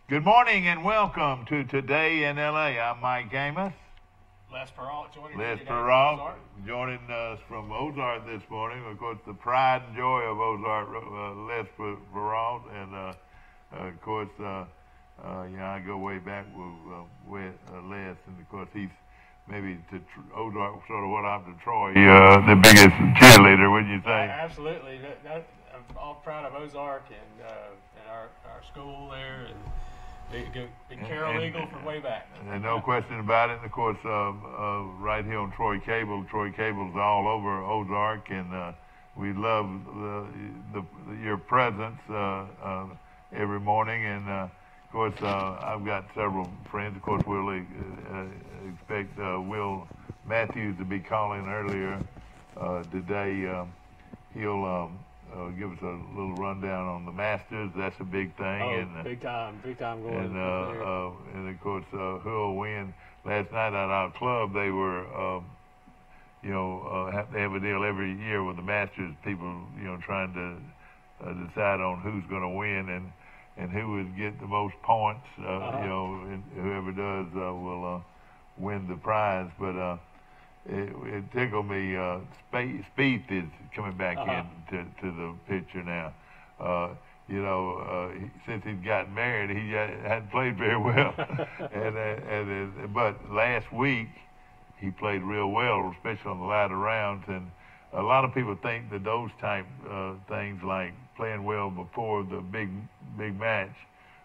Good morning and welcome to Today in LA. I'm Mike Amos. Les Peralt joining Les us today from Peralt Ozark. joining us from Ozark this morning. Of course, the pride and joy of Ozark, Les Peralt. And of course, I go way back with Les. And of course, he's maybe to Ozark, sort of what I'm to Troy, the biggest cheerleader, wouldn't you say? Absolutely. I'm all proud of Ozark and our school there. And big Carroll Eagle from way back. And no question about it. And of course, right here on Troy Cable. Troy Cable's all over Ozark, and we love your presence every morning. And of course, I've got several friends. Of course, we'll expect Will Matthews to be calling earlier today. He'll give us a little rundown on the Masters. That's a big thing. Oh, big time going. And of course, who'll win? Last night at our club, they were, they have a deal every year with the Masters. People, trying to decide on who's going to win and who would get the most points. And whoever does will win the prize. But it tickled me. Spieth is coming back into the picture now. Since he'd gotten married, he hadn't played very well. But last week he played real well, especially on the latter rounds. And a lot of people think that those type things, like playing well before the big match,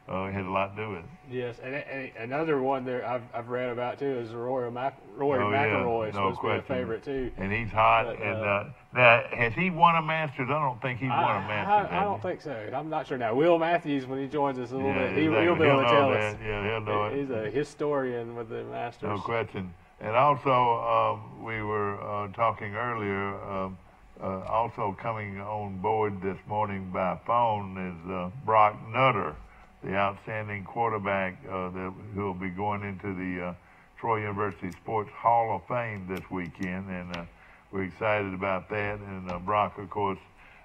had a lot to do with it. Yes, and another one there I've read about too is Rory McIlroy is supposed to be a favorite too. And he's hot. But, now, has he won a Masters? I don't think he's won a Masters. I don't think so. I'm not sure now. Will Matthews, when he joins us a little bit, exactly. he'll be able to tell us. Yeah, he'll know it. He's a historian with the Masters. No question. And also, we were talking earlier. Also coming on board this morning by phone is Brock Nutter, the outstanding quarterback who will be going into the Troy University Sports Hall of Fame this weekend, and we're excited about that. And Brock, of course,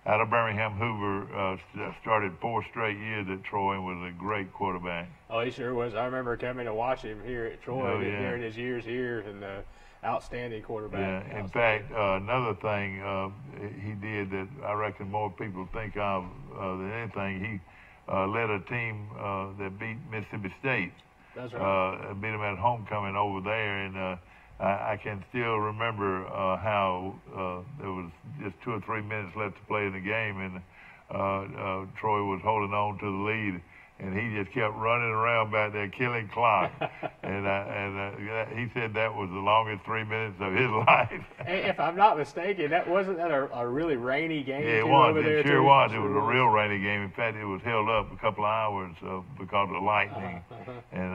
out of Birmingham Hoover, started 4 straight years at Troy and was a great quarterback. Oh, he sure was. I remember coming to watch him here at Troy during his years here, and outstanding quarterback. Yeah, in fact, another thing he did that I reckon more people think of than anything, he led a team that beat Mississippi State. That's right. Beat them at homecoming over there, and I can still remember how there was just 2 or 3 minutes left to play in the game, and Troy was holding on to the lead, and he just kept running around back there, killing clock. and he said that was the longest 3 minutes of his life. If I'm not mistaken, wasn't that a really rainy game? Yeah, it was. It sure was. It was a real rainy game. In fact, it was held up a couple of hours because of lightning, and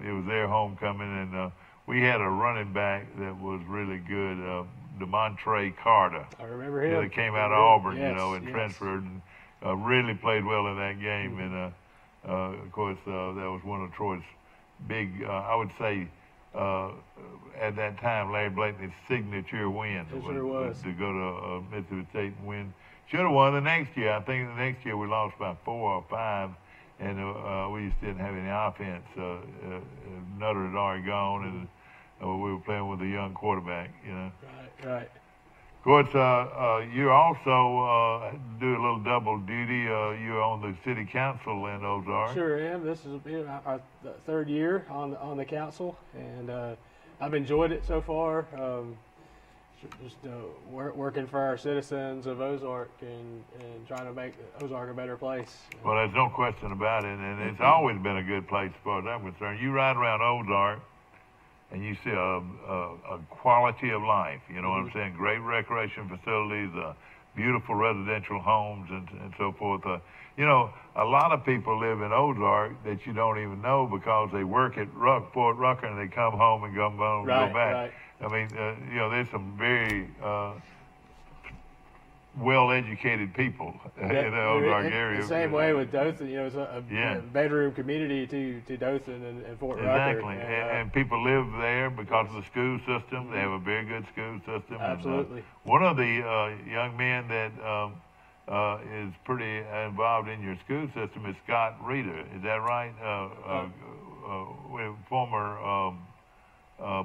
it was their homecoming. And we had a running back that was really good, DeMontre Carter. I remember him. That came out of Auburn, and transferred. And, really played well in that game, and of course that was one of Troy's big, I would say, at that time, Larry Blakeney's signature win. It sure was. To go to Mississippi State and win. Should have won the next year. I think the next year we lost by 4 or 5, and we just didn't have any offense. Nutter had already gone, and we were playing with a young quarterback. Right. Of course, you also do a little double duty. You're on the city council in Ozark. Sure am. This is our 3rd year on the council, and I've enjoyed it so far. Just working for our citizens of Ozark and trying to make Ozark a better place. Well, there's no question about it, and it's always been a good place as far as I'm concerned. You ride around Ozark, and you see a quality of life, you know what I'm saying? Great recreation facilities, beautiful residential homes, and so forth. A lot of people live in Ozark that you don't even know because they work at Fort Rucker and they come home and go back. Right. I mean, there's some very well-educated people in the Ozark area. The same way with Dothan, it's a bedroom community to Dothan and Fort Rucker. Exactly, and people live there because of the school system. They have a very good school system. Absolutely. And, one of the young men that is pretty involved in your school system is Scott Reeder. Is that right? Former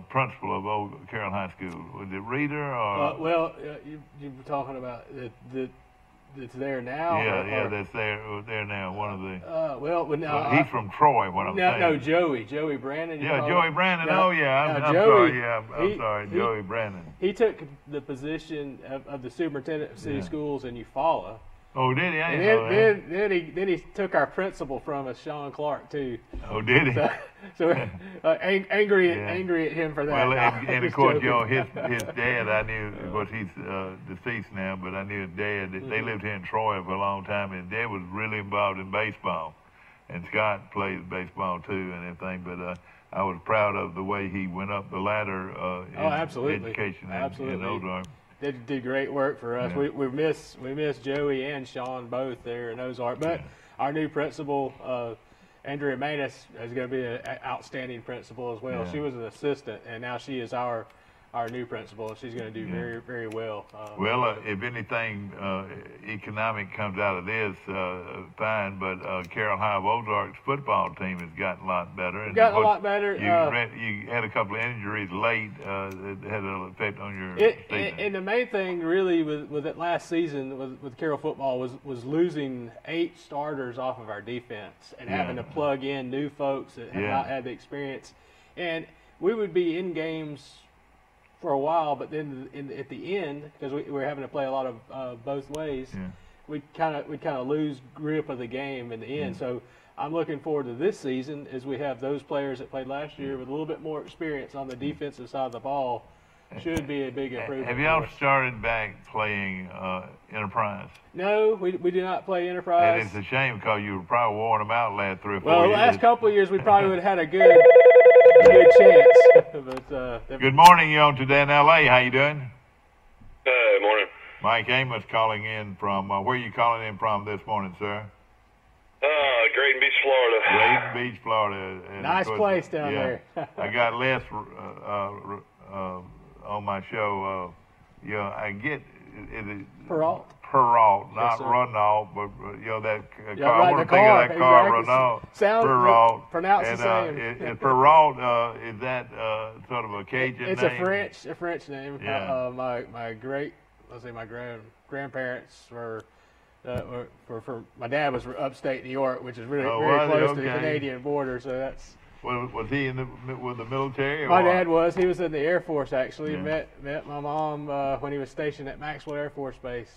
principal of Old Carroll High School. Was it Reeder or? You were talking about that's there now. Yeah, that's there now. One of the. He's from Troy. What I'm saying. No, Joey Brandon. Yeah, Joey Brandon. No, I'm Joey, sorry. Yeah, I'm sorry, Joey Brandon. He took the position of the superintendent of city schools in Eufaula. Oh, did he? Then he took our principal from us, Sean Clark, too. Oh, did he? So angry at him for that. Well, and of course, his dad, I knew, of course, he's deceased now, but I knew his dad. They lived here in Troy for a long time, and his dad was really involved in baseball. And Scott played baseball, too, and everything, but I was proud of the way he went up the ladder in education in Ozark. Did great work for us. Yeah. We miss Joey and Sean both there in Ozark. But our new principal, Andrea Manus, is going to be an outstanding principal as well. Yeah. She was an assistant, and now she is our new principal. She's going to do very, very well. If anything economic comes out of this, fine. But Carroll High of Ozark's football team has gotten a lot better. And a lot better. You had a couple of injuries late that had an effect on your season. And the main thing really with that last season with Carroll football was losing 8 starters off of our defense and having to plug in new folks that have not had the experience. And we would be in games for a while, but then at the end, because we were having to play a lot of both ways, we'd kind of lose grip of the game in the end. So I'm looking forward to this season as we have those players that played last year with a little bit more experience on the defensive side of the ball. Should be a big improvement. Have y'all started back playing Enterprise? No, we do not play Enterprise. And it's a shame because you were probably worn them out last 3 or 4 years. Well, the last couple of years we probably would have had a good chance. But, good morning, you on Today in L.A. How you doing? Good morning. Mike Amos calling in from, where are you calling in from this morning, sir? Grayton Beach, Florida. Grayton Beach, Florida. And nice place down there. I got Les on my show. I get Peralt. Peralt, not Renault, but that car. I want to think of that car, exactly. Renault. Sounds Peralt. pronounced the same. Is Peralt, is that sort of a Cajun it's name? It's a French name. Yeah. My grandparents were for my dad was upstate New York, which is very close to the Canadian border. So that's. Was he with the military? Or my dad was. He was in the Air Force actually. Yeah. Met my mom when he was stationed at Maxwell Air Force Base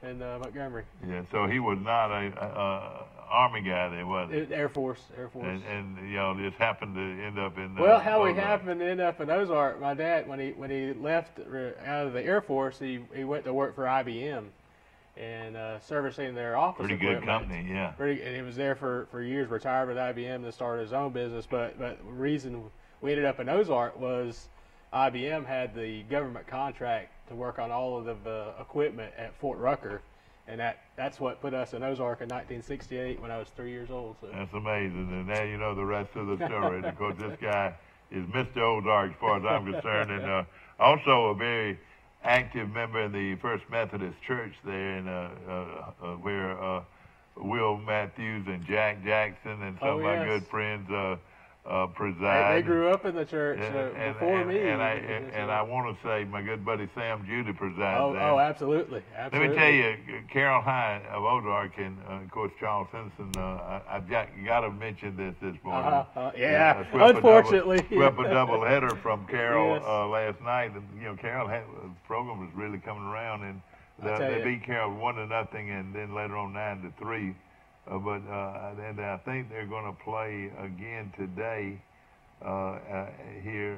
in Montgomery. Yeah, so he was not a Army guy then, was he? Air Force. And just happened to end up in. How he happened to end up in Ozark? My dad, when he left out of the Air Force, he went to work for IBM. And servicing their office pretty equipment. Good company, yeah. And he was there for years, retired with IBM, then started his own business. But the reason we ended up in Ozark was IBM had the government contract to work on all of the equipment at Fort Rucker, and that's what put us in Ozark in 1968 when I was 3 years old. So. That's amazing, and now you know the rest of the story. And of course, this guy is Mr. Ozark as far as I'm concerned, and also a very active member in the First Methodist Church there, in where Will Matthews and Jack Jackson and some of my good friends preside. They grew up in the church before me. And I want to say my good buddy Sam Judy presides there. Oh, absolutely. Let me tell you, Carroll High of Ozark and, of course, Charles Simpson, I've got to mention this morning. Unfortunately. Swept a double header from Carroll last night. And, Carroll the program was really coming around, and they beat Carroll 1-0, and then later on 9-3. And I think they're going to play again today here.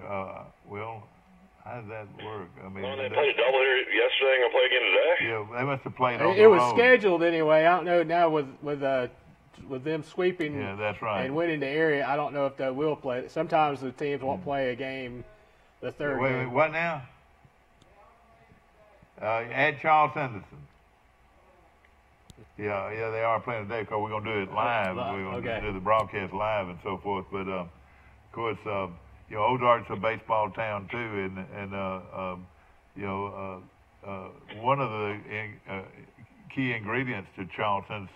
How does that work? I mean, they played a doubleheader yesterday. Going to play again today. Yeah, they must have played on the road. It was scheduled anyway. I don't know now with them sweeping. Yeah, that's right. And winning the area. I don't know if they will play. Sometimes the teams won't play a game. The third. Wait, what now? Add Charles Henderson. Yeah, they are playing today because we're going to do it live. We're going to do the broadcast live and so forth. But of course, Ozark's a baseball town too, and one of the key ingredients to Charleston's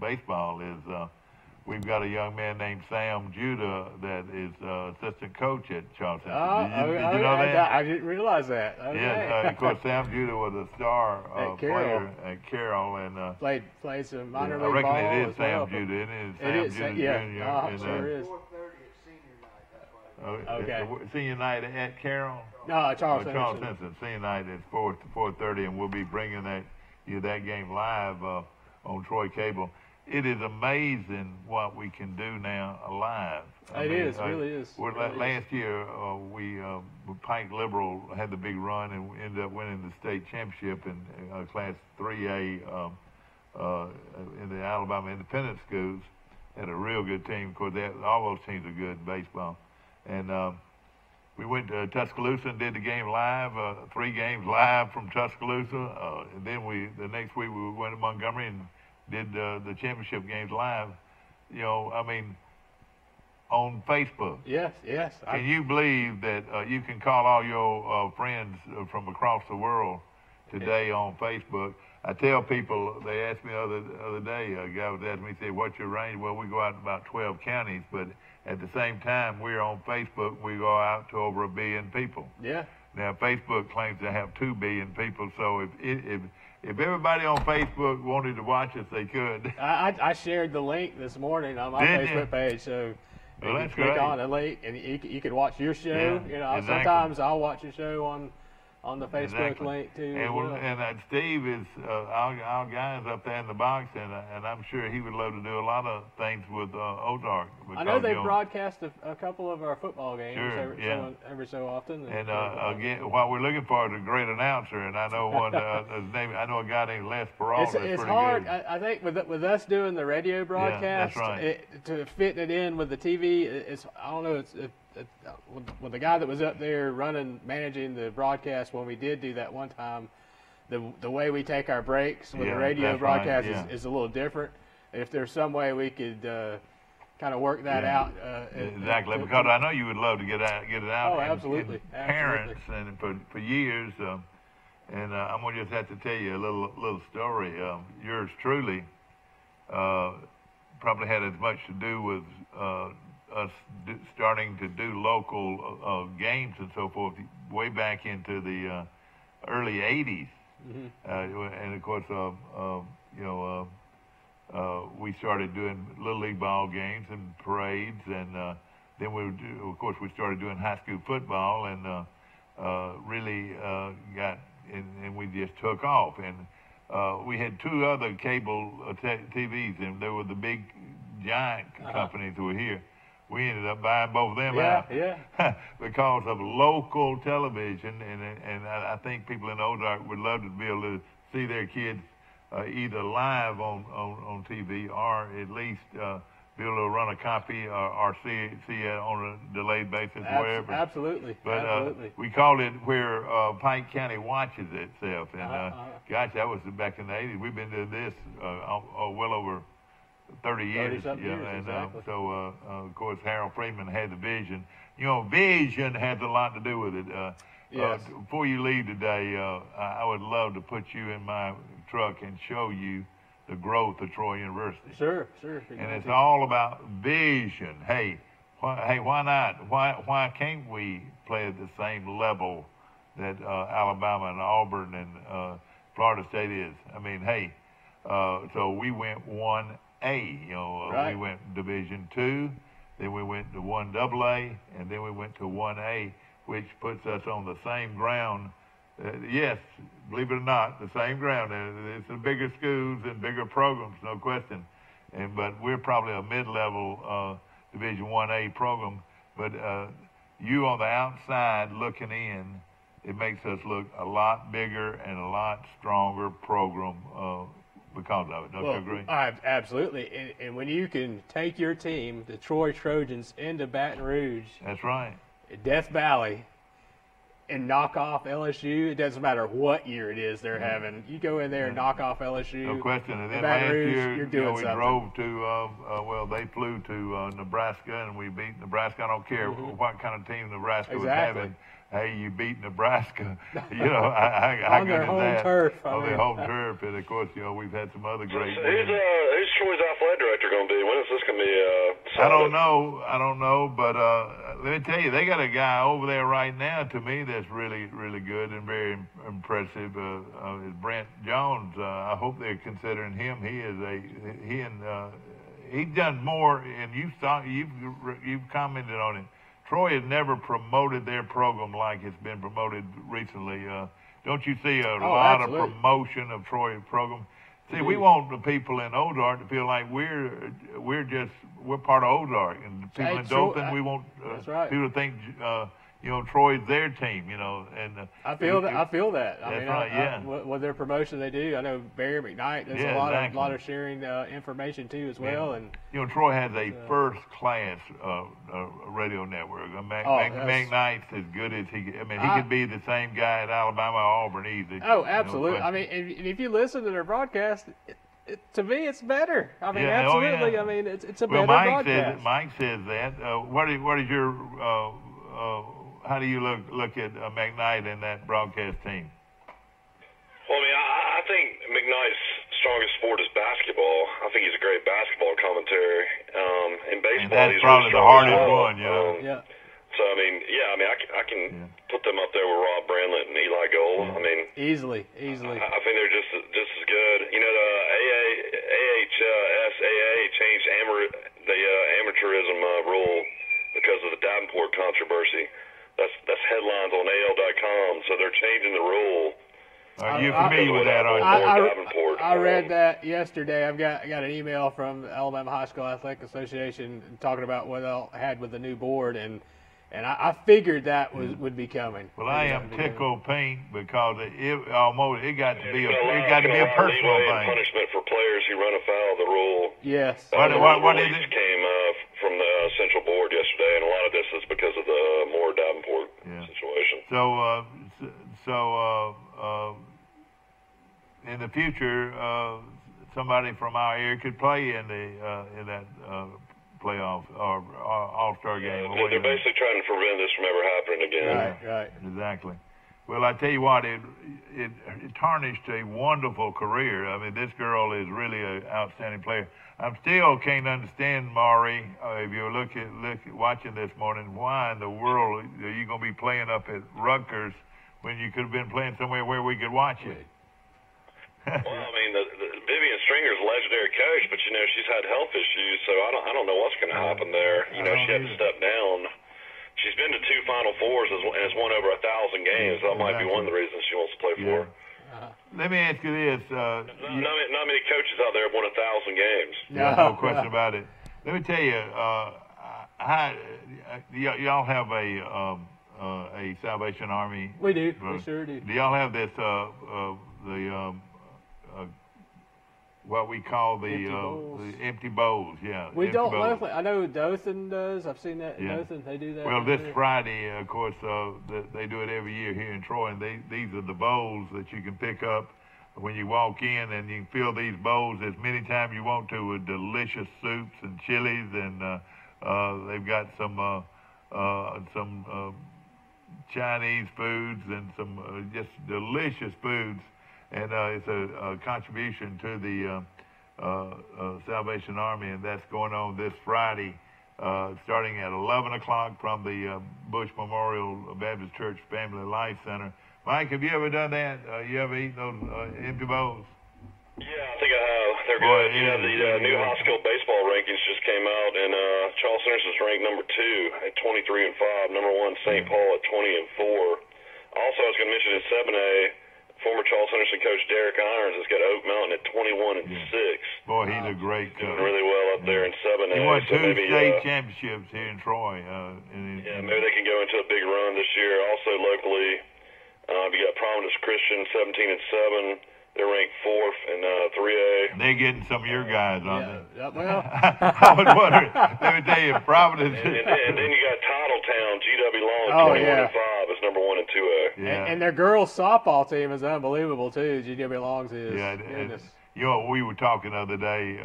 baseball is we've got a young man named Sam Judah that is assistant coach at Charleston. Did you know that? I didn't realize that. Okay. Yes, of course, Sam Judah was a star player at Carroll, and played some minor league I reckon ball it is as Sam well. Judah. It is It Sam is, Judah yeah. Jr. Sure is. 4:30 at senior night. That's why. Okay. Senior night at Carroll. No, Charles Charles Henderson. Henderson. Senior night at 4:30, and we'll be bringing that game live on Troy Cable. It is amazing what we can do now live. It really is. Last year, Pike Liberal had the big run and we ended up winning the state championship in Class 3A in the Alabama Independent Schools. Had a real good team. Of course, all those teams are good in baseball. And we went to Tuscaloosa and did the game live, 3 games live from Tuscaloosa. And then the next week we went to Montgomery and did the championship games live. You know, I mean, on Facebook. Yes. Can you believe that you can call all your friends from across the world today on Facebook? I tell people, they asked me the other day, a guy was asking me, he said, what's your range? Well, we go out to about 12 counties, but at the same time, we're on Facebook, we go out to over 1 billion people. Yeah. Now, Facebook claims to have 2 billion people, so if everybody on Facebook wanted to watch us, they could. I shared the link this morning on my Facebook page, so you can click on the link and you can watch your show. Yeah, you know, exactly. Sometimes I'll watch your show on the Facebook link too. And Steve is our guy is up there in the box, and I'm sure he would love to do a lot of things with Ozark. I know they broadcast a couple of our football games every so often. And again, what we're looking for is a great announcer, and I know one his name. I know a guy named Les Peralta. It's pretty hard. Good. I think with us doing the radio broadcast, that's right. To fit it in with the TV, I don't know. With the guy that was up there managing the broadcast when we did do that one time, the way we take our breaks with the radio broadcast is a little different. If there's some way we could kind of work that out. Exactly, because I know you would love to get it out. Oh, absolutely. And parents, and for years, and I'm going to just have to tell you a little story. Yours truly probably had as much to do with us starting to do local games and so forth way back into the early 80s. Mm-hmm. And of course, we started doing Little League ball games and parades, and then we started doing high school football, and really got, and we just took off. And we had 2 other cable TVs, and they were the big giant companies who were here. We ended up buying both of them out because of local television, and I think people in Ozark would love to be able to see their kids either live on TV or at least be able to run a copy or see it on a delayed basis wherever. Absolutely. But we called it where Pike County watches itself, and gosh, that was back in the 80s. We've been doing this well over 30 years, years, and exactly. so of course Harold Freeman had the vision. You know, vision has a lot to do with it. Yes. Before you leave today, I would love to put you in my truck and show you the growth of Troy University. Sure. And it's all about vision. Hey, why not? Why can't we play at the same level that Alabama and Auburn and Florida State is? I mean, hey, so we went 1A. We went Division II, then we went to 1AA, and then we went to 1A, which puts us on the same ground. Yes, believe it or not, the same ground. It's the bigger schools and bigger programs, no question. But we're probably a mid-level Division 1A program. But you on the outside looking in, it makes us look a lot bigger and a lot stronger program because of it. Don't you agree? Absolutely. And when you can take your team, the Troy Trojans, into Baton Rouge. That's right. Death Valley, and knock off LSU. It doesn't matter what year it is they're having. You go in there and knock off LSU. No question. And then Baton last Rouge, year, you're doing we something. drove to, they flew to Nebraska, and we beat Nebraska. I don't care what kind of team Nebraska was having. Hey, you beat Nebraska. How On good their is home that? turf. On their home turf. And, of course, we've had some other great Who's Troy's athletic director going to be? When is this going to be I don't know, but let me tell you, they got a guy over there right now, to me, that's really, really good and very impressive. Is Brent Jones. I hope they're considering him. He's done more, and you've commented on it. Troy has never promoted their program like it's been promoted recently. Don't you see a lot absolutely. of promotion of Troy's program? See, we want the people in Ozark to feel like we're part of Ozark, and the people in Dothan, we want people to think Troy's their team, and I feel that. That's right. With their promotion they do, I know Barry McKnight does a lot of sharing information too as well, and Troy has a first-class radio network. McKnight's as good as he. I mean, he could be the same guy at Alabama or Auburn easy. Oh, absolutely. I mean, and if you listen to their broadcast, to me, it's better. I mean, absolutely. I mean, it's a better broadcast. Mike says that. What is your how do you look at McKnight and that broadcast team? Well, I mean, I think McKnight's strongest sport is basketball. I think he's a great basketball commentary. In baseball, and that's he's probably really the hardest one, yeah. So, I mean, I can put them up there with Rob Brandlett and Eli Gold. I mean, easily. I think they're just as good. The AHSAA changed the amateurism rule because of the Davenport controversy. That's headlines on AL.com. So they're changing the rule. Are you familiar with that? I read that yesterday. I got an email from the Alabama High School Athletic Association talking about what they had with the new board, and I figured that would be coming. Well, I am tickled pink because it got to be a personal thing. Punishment for players who run afoul of the rule. Yes. What is it? Came from the central board yesterday, and a lot of this is because of the Moore Davenport situation. So in the future, somebody from our area could play in that playoff or All-Star game. They're basically trying to prevent this from ever happening again. Right. Exactly. Well, I tell you what, it tarnished a wonderful career. I mean, this girl is really an outstanding player. I still can't understand, Maury, if you're watching this morning, why in the world are you going to be playing up at Rutgers when you could have been playing somewhere where we could watch it? Well, I mean, Vivian Stringer's a legendary coach, but she's had health issues, so I don't know what's going to happen there. She had to step down. She's been to 2 Final Fours and has won over 1,000 games. That might be one of the reasons she wants to play for. Let me ask you this: not many coaches out there have won 1,000 games. No question about it. Let me tell you, y'all have a Salvation Army. We do. We sure do. Do y'all have this what we call the empty bowls? Yeah. We don't locally. I know Dothan does. I've seen that in Dothan. They do that. Well, this Friday, of course, they do it every year here in Troy, and these are the bowls that you can pick up when you walk in, and you can fill these bowls as many times you want to with delicious soups and chilies, and they've got some Chinese foods and some just delicious foods. And it's a contribution to the Salvation Army, and that's going on this Friday, starting at 11 o'clock from the Bush Memorial Baptist Church Family Life Center. Mike, have you ever done that? You ever eaten those empty bowls? Yeah, I think I have. They're good. The new high school baseball rankings just came out, and Charles Centers is ranked number 2 at 23-5. Number 1, St. Paul at 20-4. Also, I was going to mention in 7A, former Charles Henderson coach Derek Irons has got Oak Mountain at 21-6. Boy, he's a great coach. Doing really well up there in 7A. He won 2 state championships here in Troy. Maybe they can go into a big run this year. Also locally, you got Providence Christian 17-7. They're ranked 4th in 3A. They're getting some of your guys, aren't they? Well, I was wondering. Let me tell you, Providence. And then you got Titletown, GW Long, 21-5 is number 1 and 2A. Yeah. And their girls softball team is unbelievable too. GW Longs is. Yeah. Goodness. We were talking the other day,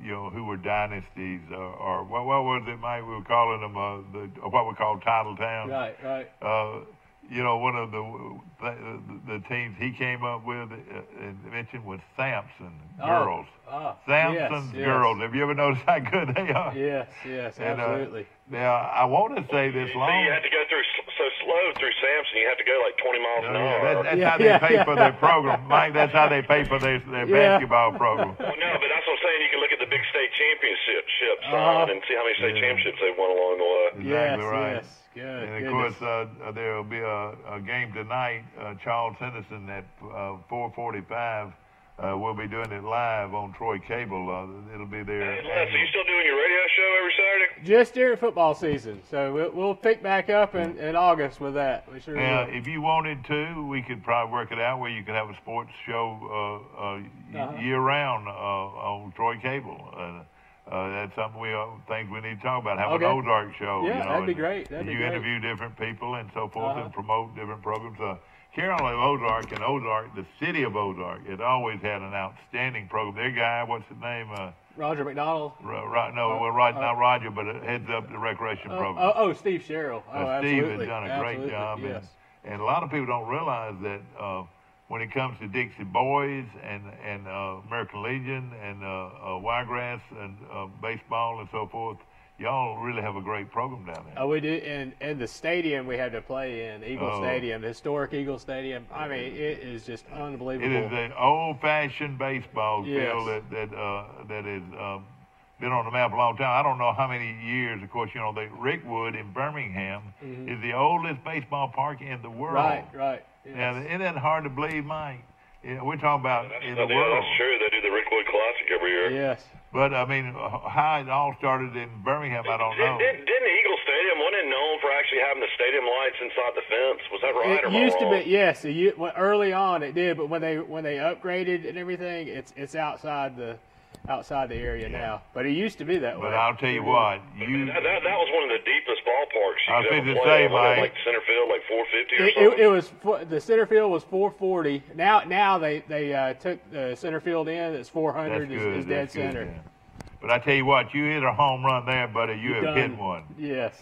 who were dynasties, or what was it, Mike? We were calling them what we call title towns. Right. One of the teams he came up with and mentioned was Sampson girls. Sampson's girls. Have you ever noticed how good they are? Yes, And, absolutely. Now, I want to say this long. You have to go so slow through Sampson. You have to go like 20 miles an hour. That's how they pay for their program, Mike. That's how they pay for their basketball program. Well, no, but that's what I'm saying. You can look at the big state championship sign and see how many state championships they've won along the way. Exactly right. Yes. Good. And of course, there will be a game tonight. Charles Henderson at 4:45. We'll be doing it live on Troy Cable. It'll be there. So you still doing your radio show every Saturday? Just during football season, so we'll pick back up in August with that. We sure Now, will. if you wanted to, we could probably work it out where you could have a sports show year round on Troy Cable. That's something things we need to talk about. Have an Ozark show. Yeah, that'd be great. You interview different people and so forth and promote different programs. Carolina Ozark and Ozark, the city of Ozark, it always had an outstanding program. Their guy, what's his name? Roger McDonald. Not Roger, but it heads up the recreation program. Steve Sherrill. Steve absolutely. has done a great job. Yes. And a lot of people don't realize that when it comes to Dixie Boys and American Legion and Wiregrass and baseball and so forth, y'all really have a great program down there. Oh, we do. And the stadium we had to play in, Eagle Stadium, the historic Eagle Stadium. I mean, it is just unbelievable. It is an old-fashioned baseball field that has been on the map a long time. I don't know how many years. Of course, Rickwood in Birmingham is the oldest baseball park in the world. Right. Yes. Now, isn't that hard to believe, Mike? We're talking about in the world. That's true. They do the Rickwood Classic every year. Yes. But, I mean, how it all started in Birmingham, I don't know. Didn't Eagle Stadium, wasn't it known for actually having the stadium lights inside the fence? Was that right or It used wrong? to be, yes. Early on it did, but when they upgraded and everything, it's outside the area now. But it used to be that way. But I'll tell you what, that was one of the deepest ballparks you I was could going ever to play. say, Mike. Like center field, like 450 or something. It was the center field was 440. Now they took the center field in. It's 400. Is dead center. Yeah. But I tell you what, you hit a home run there, buddy. You have hit one. Yes.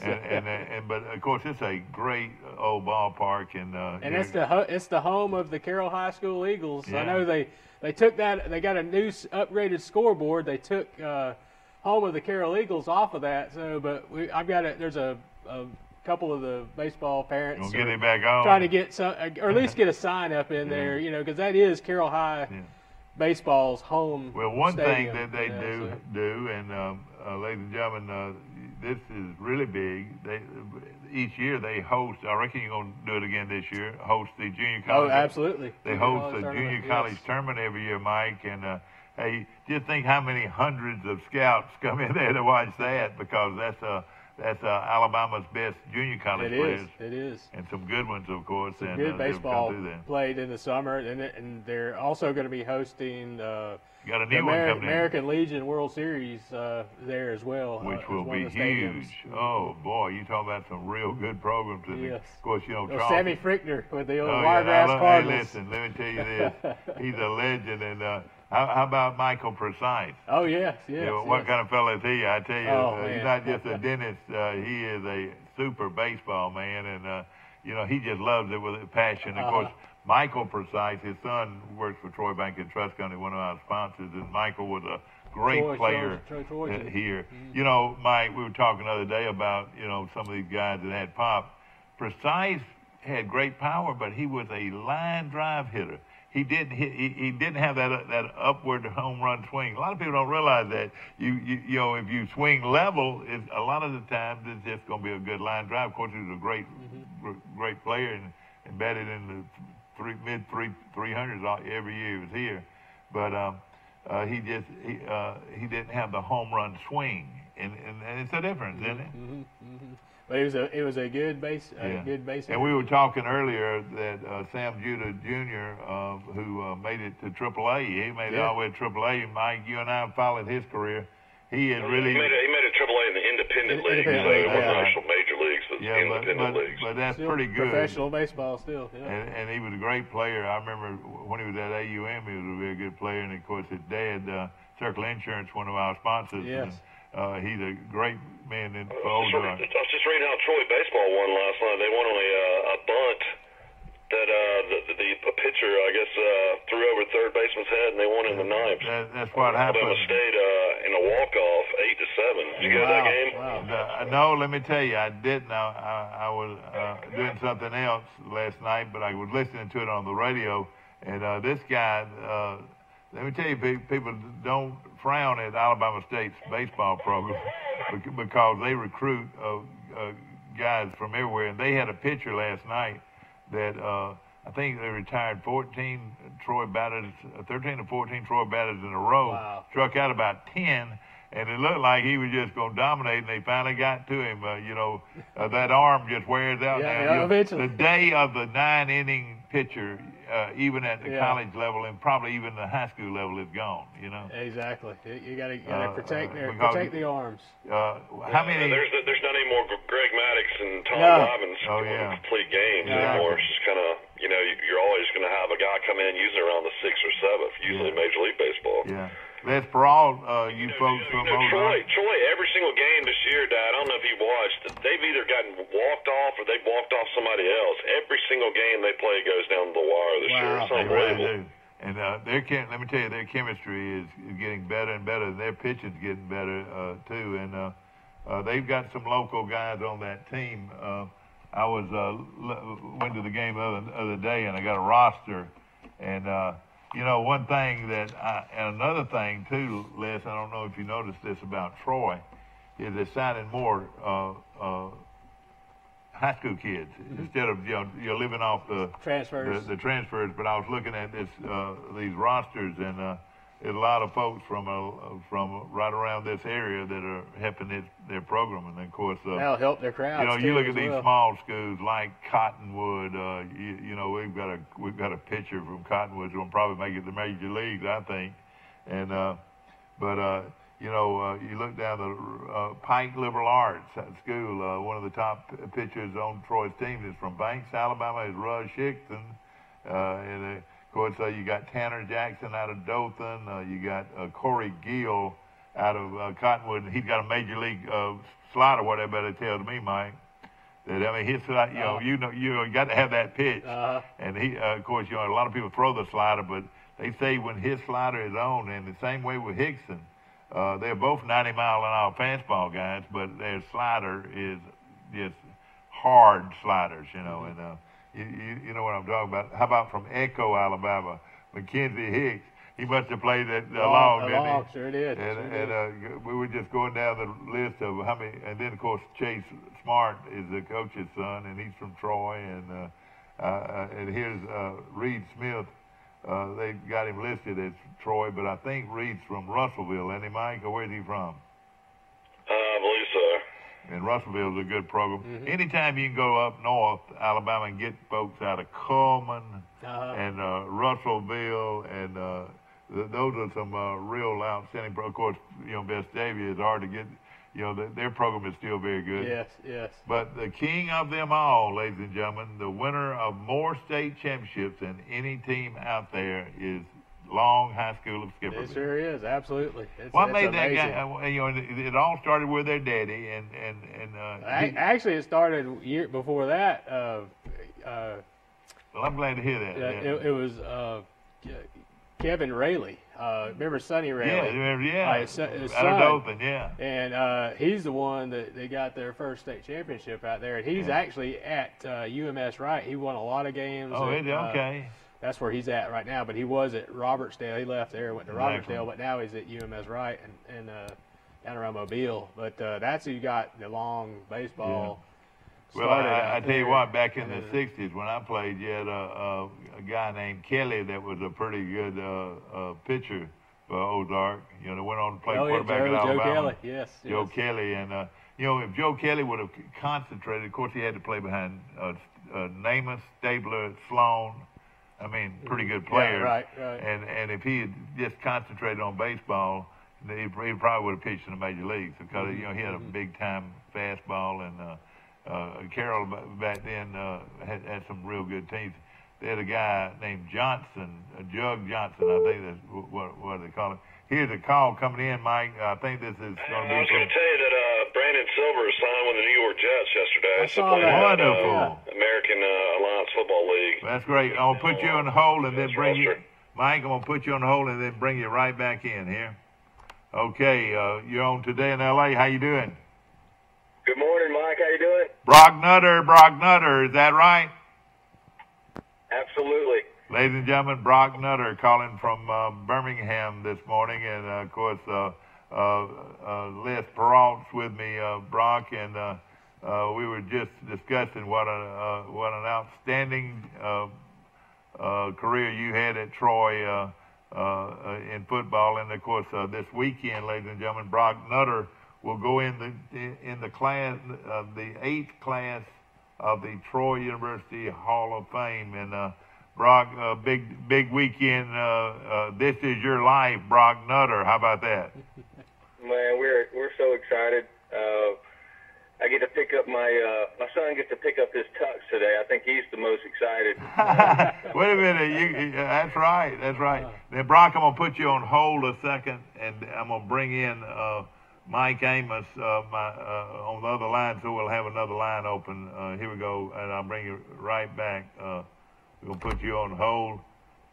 But of course, it's a great old ballpark, and it's the home of the Carroll High School Eagles. Yeah. I know they took that. They got a new upgraded scoreboard. They took home of the Carroll Eagles off of that. So, but I've got there's a couple of the baseball parents get it back on. trying to get some, or at least get a sign up in there. Because that is Carroll High. Yeah. Baseball's home. Well, one stadium, thing that they do, and ladies and gentlemen, this is really big. Each year they host. I reckon you're going to do it again this year. Host the junior college. Oh, absolutely. They host the junior college tournament every year, Mike. And hey, just think how many hundreds of scouts come in there to watch that, because that's Alabama's best junior college players. It is. And some good ones, of course. Some good baseball played in the summer, and they're also going to be hosting the American Legion World Series there as well. Which will be huge. Oh, boy, you talk about some real good programs. Yes. Of course, Charles. Sammy Frickner with the old Wiregrass Cardinals. Hey, listen, let me tell you this. He's a legend. And how about Michael Precise? Oh, yes. What kind of fellow is he? I tell you, he's not just a dentist. He is a super baseball man, and he just loves it with a passion. Of course, Michael Precise, his son works for Troy Bank and Trust Company, one of our sponsors, and Michael was a great player here. Mm-hmm. Mike, we were talking the other day about some of these guys that had pop. Precise had great power, but he was a line drive hitter. He didn't have that upward home run swing. A lot of people don't realize that. If you swing level, a lot of the times it's just going to be a good line drive. Of course, he was a great player and batted in the mid 300s every year he was here. But he didn't have the home run swing, and it's a difference, isn't it? Mm-hmm. Mm-hmm. But it was a good base. Good base. And we were talking earlier that Sam Judah Jr., who made it to AAA, he made it all the way to AAA. Mike, you and I followed his career. He made it AAA in the independent league, so it wasn't actual major leagues. independent leagues. But that's Still pretty good. Professional baseball still. Yeah. And he was a great player. I remember when he was at AUM, he was a very good player. And, of course, his dad, Circle Insurance, one of our sponsors. Yes. And, he's a great man for I was Ozark. just reading how Troy baseball won last night. They won on a bunt that the pitcher, I guess, threw over third baseman's head, and they won in the ninth. That's what happened. Alabama State in a walk-off, 8-7. Did you go to that game? Wow. No, let me tell you, I didn't. I was doing something else last night, but I was listening to it on the radio. And this guy, let me tell you, people don't frown at Alabama State's baseball program because they recruit guys from everywhere. And they had a pitcher last night that I think they retired 13 or 14 Troy batters in a row. Wow. Struck out about 10, and it looked like he was just going to dominate, and they finally got to him. That arm just wears out now. Eventually. The day of the 9-inning pitcher, even at the college level and probably even the high school level, is gone. Exactly. You got to protect the arms. How many? There's not any more Greg Maddox and Tom Robbins complete games anymore. It's just kind of you're always going to have a guy come in usually around the 6th or 7th, usually Major League Baseball. Yeah. That's for all you folks from Ozark. Troy, every single game this year, Dad, I don't know if you watched, they've either gotten walked off or they've walked off somebody else. Every single game they play goes down the wire this year. It's unbelievable. Really do. And let me tell you, their chemistry is getting better and better. Their pitching's getting better, too. And they've got some local guys on that team. I went to the game the other day, and I got a roster. And, one thing and another thing, too, Les, I don't know if you noticed this about Troy, is they're signing more high school kids instead of, you're living off the transfers. The transfers. But I was looking at these rosters, and there's a lot of folks from right around this area that are helping their program, and of course that'll help their crowds. You look at these small schools like Cottonwood. We've got a pitcher from Cottonwood who'll probably make it to major leagues, I think. And you look down the Pike Liberal Arts School. One of the top pitchers on Troy's team is from Banks, Alabama. Is Russ Shickton, and of course, you got Tanner Jackson out of Dothan. You got Corey Gill out of Cottonwood. And he's got a major league slider, whatever they tell me, Mike. His slide, you got to have that pitch. And he, of course, a lot of people throw the slider, but they say when his slider is on, and the same way with Hickson, they're both 90-mile-an-hour fastball guys, but their slider is just hard sliders, and. You know what I'm talking about. How about from Echo, Alabama, Mackenzie Hicks? He must have played that long, didn't he? Sure did. And we were just going down the list of how many. And then, of course, Chase Smart is the coach's son, and he's from Troy. And here's Reed Smith. They got him listed as Troy, but I think Reed's from Russellville, isn't he, Mike? Or where's he from? I believe so. And Russellville is a good program. Anytime you can go up north, Alabama, and get folks out of Coleman and Russellville, and those are some real outstanding. Of course, Vestavia is hard to get. Their program is still very good. Yes. But the king of them all, ladies and gentlemen, the winner of more state championships than any team out there is Long High School of Skipperville. It sure is, absolutely. What made that guy? It all started with their daddy, and actually, it started a year before that. Well, I'm glad to hear that. It was Kevin Rayleigh. Remember Sonny Rayleigh? His son, out of Dothan, And he's the one that they got their first state championship out there, and he's actually at UMS Wright. He won a lot of games. Oh, okay. That's where he's at right now, but he was at Robertsdale. He left there, went to Robertsdale, but now he's at UMS Wright and down around Mobile. But that's who you got the long baseball. Well, I tell you what, back in the 60s when I played, you had a guy named Kelly that was a pretty good pitcher for Ozark. That went on to play quarterback at Alabama. Joe Kelly, yes. Joe Kelly. And, if Joe Kelly would have concentrated, of course, he had to play behind Namath, Stabler, Sloan. I mean, pretty good players. Yeah, right. And if he had just concentrated on baseball, he probably would have pitched in the major leagues because he had a big time fastball, and Carroll back then had some real good teams. They had a guy named Johnson, Jug Johnson, I think that's what they call him. Here's a call coming in, Mike. I think this is going to be. I was going to tell you that Brandon Silver signed with the New York Jets yesterday. I saw that. Wonderful. American Alliance Football League. That's great. I'll put you on hold and then bring you, Mike. I'm going to put you on hold and then bring you right back in here. Okay, you're on Today in L.A. How you doing? Good morning, Mike. How you doing? Brock Nutter, is that right? Absolutely. Ladies and gentlemen, Brock Nutter calling from Birmingham this morning, and of course, Les Peralt's with me, Brock, and we were just discussing what an outstanding career you had at Troy in football, and of course, this weekend, ladies and gentlemen, Brock Nutter will go in the class, the 8th class of the Troy University Hall of Fame, and Brock, big weekend. This is your life, Brock Nutter. How about that? Man, we're so excited. I get to pick up my son gets to pick up his tux today. I think he's the most excited. Wait a minute. That's right. Now, Brock, I'm gonna put you on hold a second, and I'm gonna bring in Mike Amos on the other line, so we'll have another line open. Here we go, and I'll bring you right back. We're going to put you on hold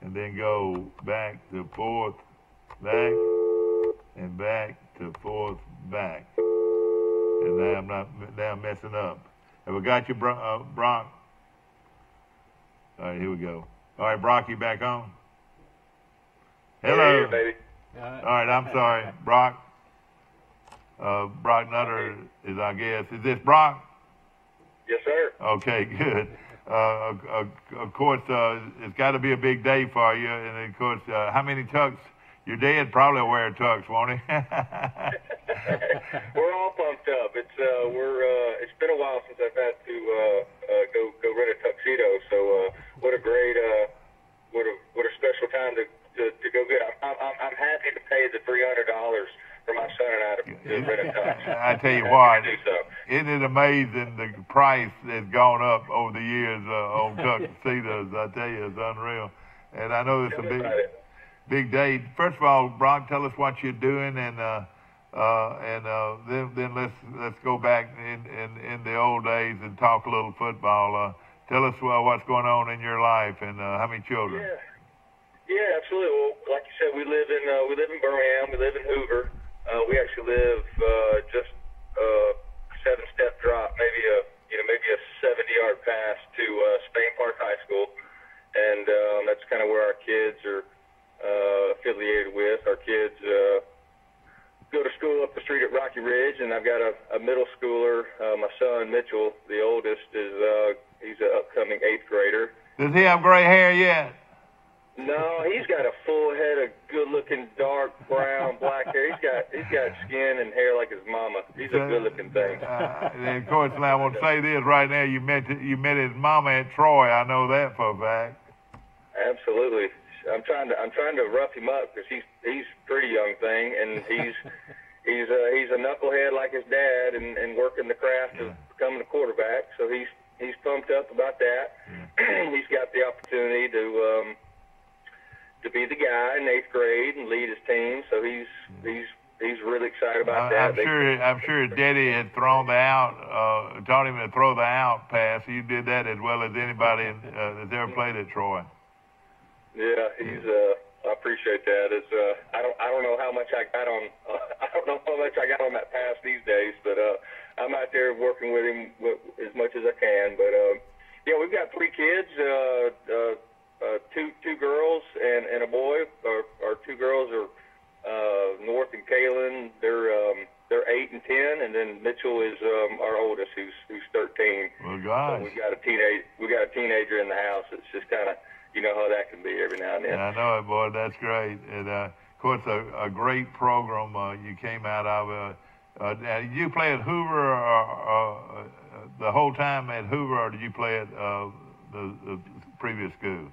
and then go back to fourth, back, and back to fourth, back. And now I'm messing up. Have we got you, Brock? All right, here we go. All right, Brock, you back on? Hello. Hey, baby. All right, I'm sorry. Brock. Brock Nutter is our guest. Is this Brock? Yes, sir. Okay, good. Of course, it's got to be a big day for you. And of course, how many tux? Your dad probably will wear a tux, won't he? We're all pumped up. It's been a while since I've had to go rent a tuxedo. So what a great what a special time to go get. I'm happy to pay the $300 for my son and I to rent a tux. I tell you what, isn't it amazing the price has gone up over the years on tuxedos? I tell you, it's unreal. And I know it's a big day. First of all, Brock, tell us what you're doing, and then let's go back in the old days and talk a little football. Tell us what's going on in your life and how many children. Yeah, absolutely. Well, like you said, we live in Birmingham. We live in Hoover. We actually live just a 7-step drop, maybe a 70-yard pass to Spain Park High School, and that's kind of where our kids are affiliated with. Our kids go to school up the street at Rocky Ridge, and I've got a middle schooler. My son Mitchell, the oldest, he's an upcoming 8th grader. Does he have gray hair yet? No, he's got a full head of good-looking, dark brown, black hair. He's got skin and hair like his mama. He's a good-looking thing. And of course, now I want to say this right now. You met his mama at Troy. I know that for a fact. Absolutely. I'm trying to rough him up because he's a pretty young thing, and he's a knucklehead like his dad, and working the craft of becoming a quarterback. So he's pumped up about that. He's got the opportunity to be the guy in 8th grade and lead his team. So he's really excited about that. I'm sure his daddy had thrown the out, taught him to throw the out pass. You did that as well as anybody that's ever played at Troy. Yeah, I appreciate that. I don't know how much I got on. I don't know how much I got on that pass these days, but I'm out there working with him as much as I can. But yeah, we've got 3 kids, two girls and a boy. Our 2 girls are North and Kaylin. They're 8 and 10, and then Mitchell is our oldest, who's 13. Well, gosh, so we got a teenager in the house. It's just kind of, you know how that can be every now and then. Yeah, I know it, boy. That's great. And of course, a great program you came out of. Did you play at Hoover the whole time at Hoover, or did you play at the previous school?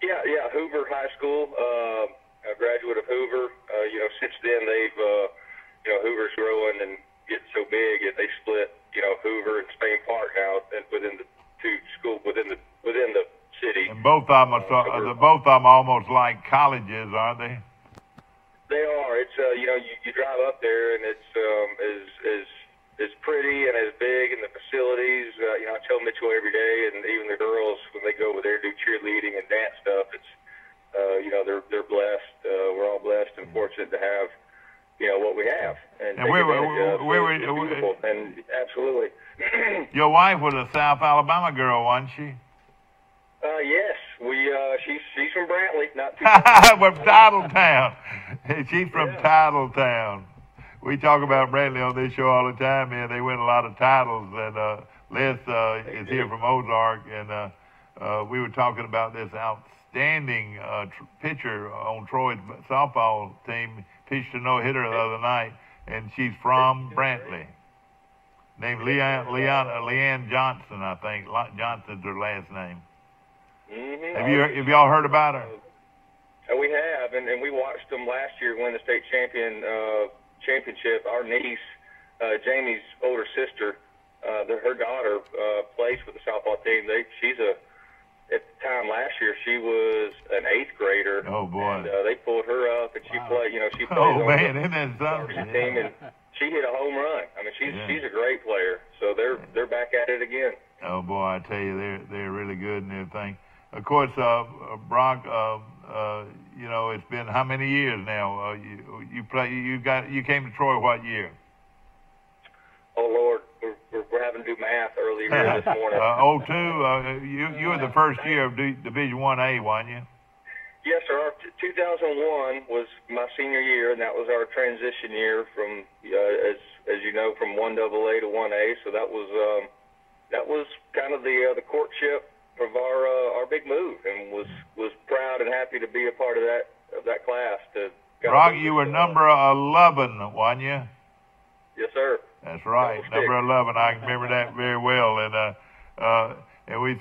Yeah, Hoover High School. A graduate of Hoover. Since then they've, Hoover's growing and getting so big that they split, Hoover and Spain both of them are almost like colleges, aren't they? They are. It's you drive up there and it's as pretty and as big, and the facilities. I tell Mitchell every day, and even the girls when they go over there do cheerleading and dance stuff. It's they're blessed. We're all blessed and fortunate to have what we have. And it's beautiful. And absolutely. Your wife was a South Alabama girl, wasn't she? Yes, she's from Brantley, not too far. From Titletown. She's from Titletown. We talk about Brantley on this show all the time, man. They win a lot of titles, and Les is here from Ozark, and we were talking about this outstanding pitcher on Troy's softball team. Pitched a no-hitter the other night, and she's from Brantley. Named Leanne Johnson, I think. Johnson's her last name. Mm-hmm. Have y'all heard about her? We have, and we watched them last year win the state championship. Our niece, Jamie's older sister, her daughter plays for the softball team. At the time last year, she was an 8th grader. Oh boy! And, they pulled her up, and she played. She played on the isn't that something? team, and she hit a home run. I mean, she's a great player. So they're back at it again. Oh boy, I tell you, they're really good and everything. Of course, Brock, it's been how many years now? You came to Troy what year? Oh Lord, we're having to do math earlier here this morning. 02. You were the first year of Division 1A, weren't you? Yes, sir. 2001 was my senior year, and that was our transition year from, as you know, from 1AA to 1A. So that was kind of the courtship of our big move, and was proud and happy to be a part of that class. Brock, you were number 11, weren't you? Yes, sir. That's right, number 11. I can remember that very well. And I was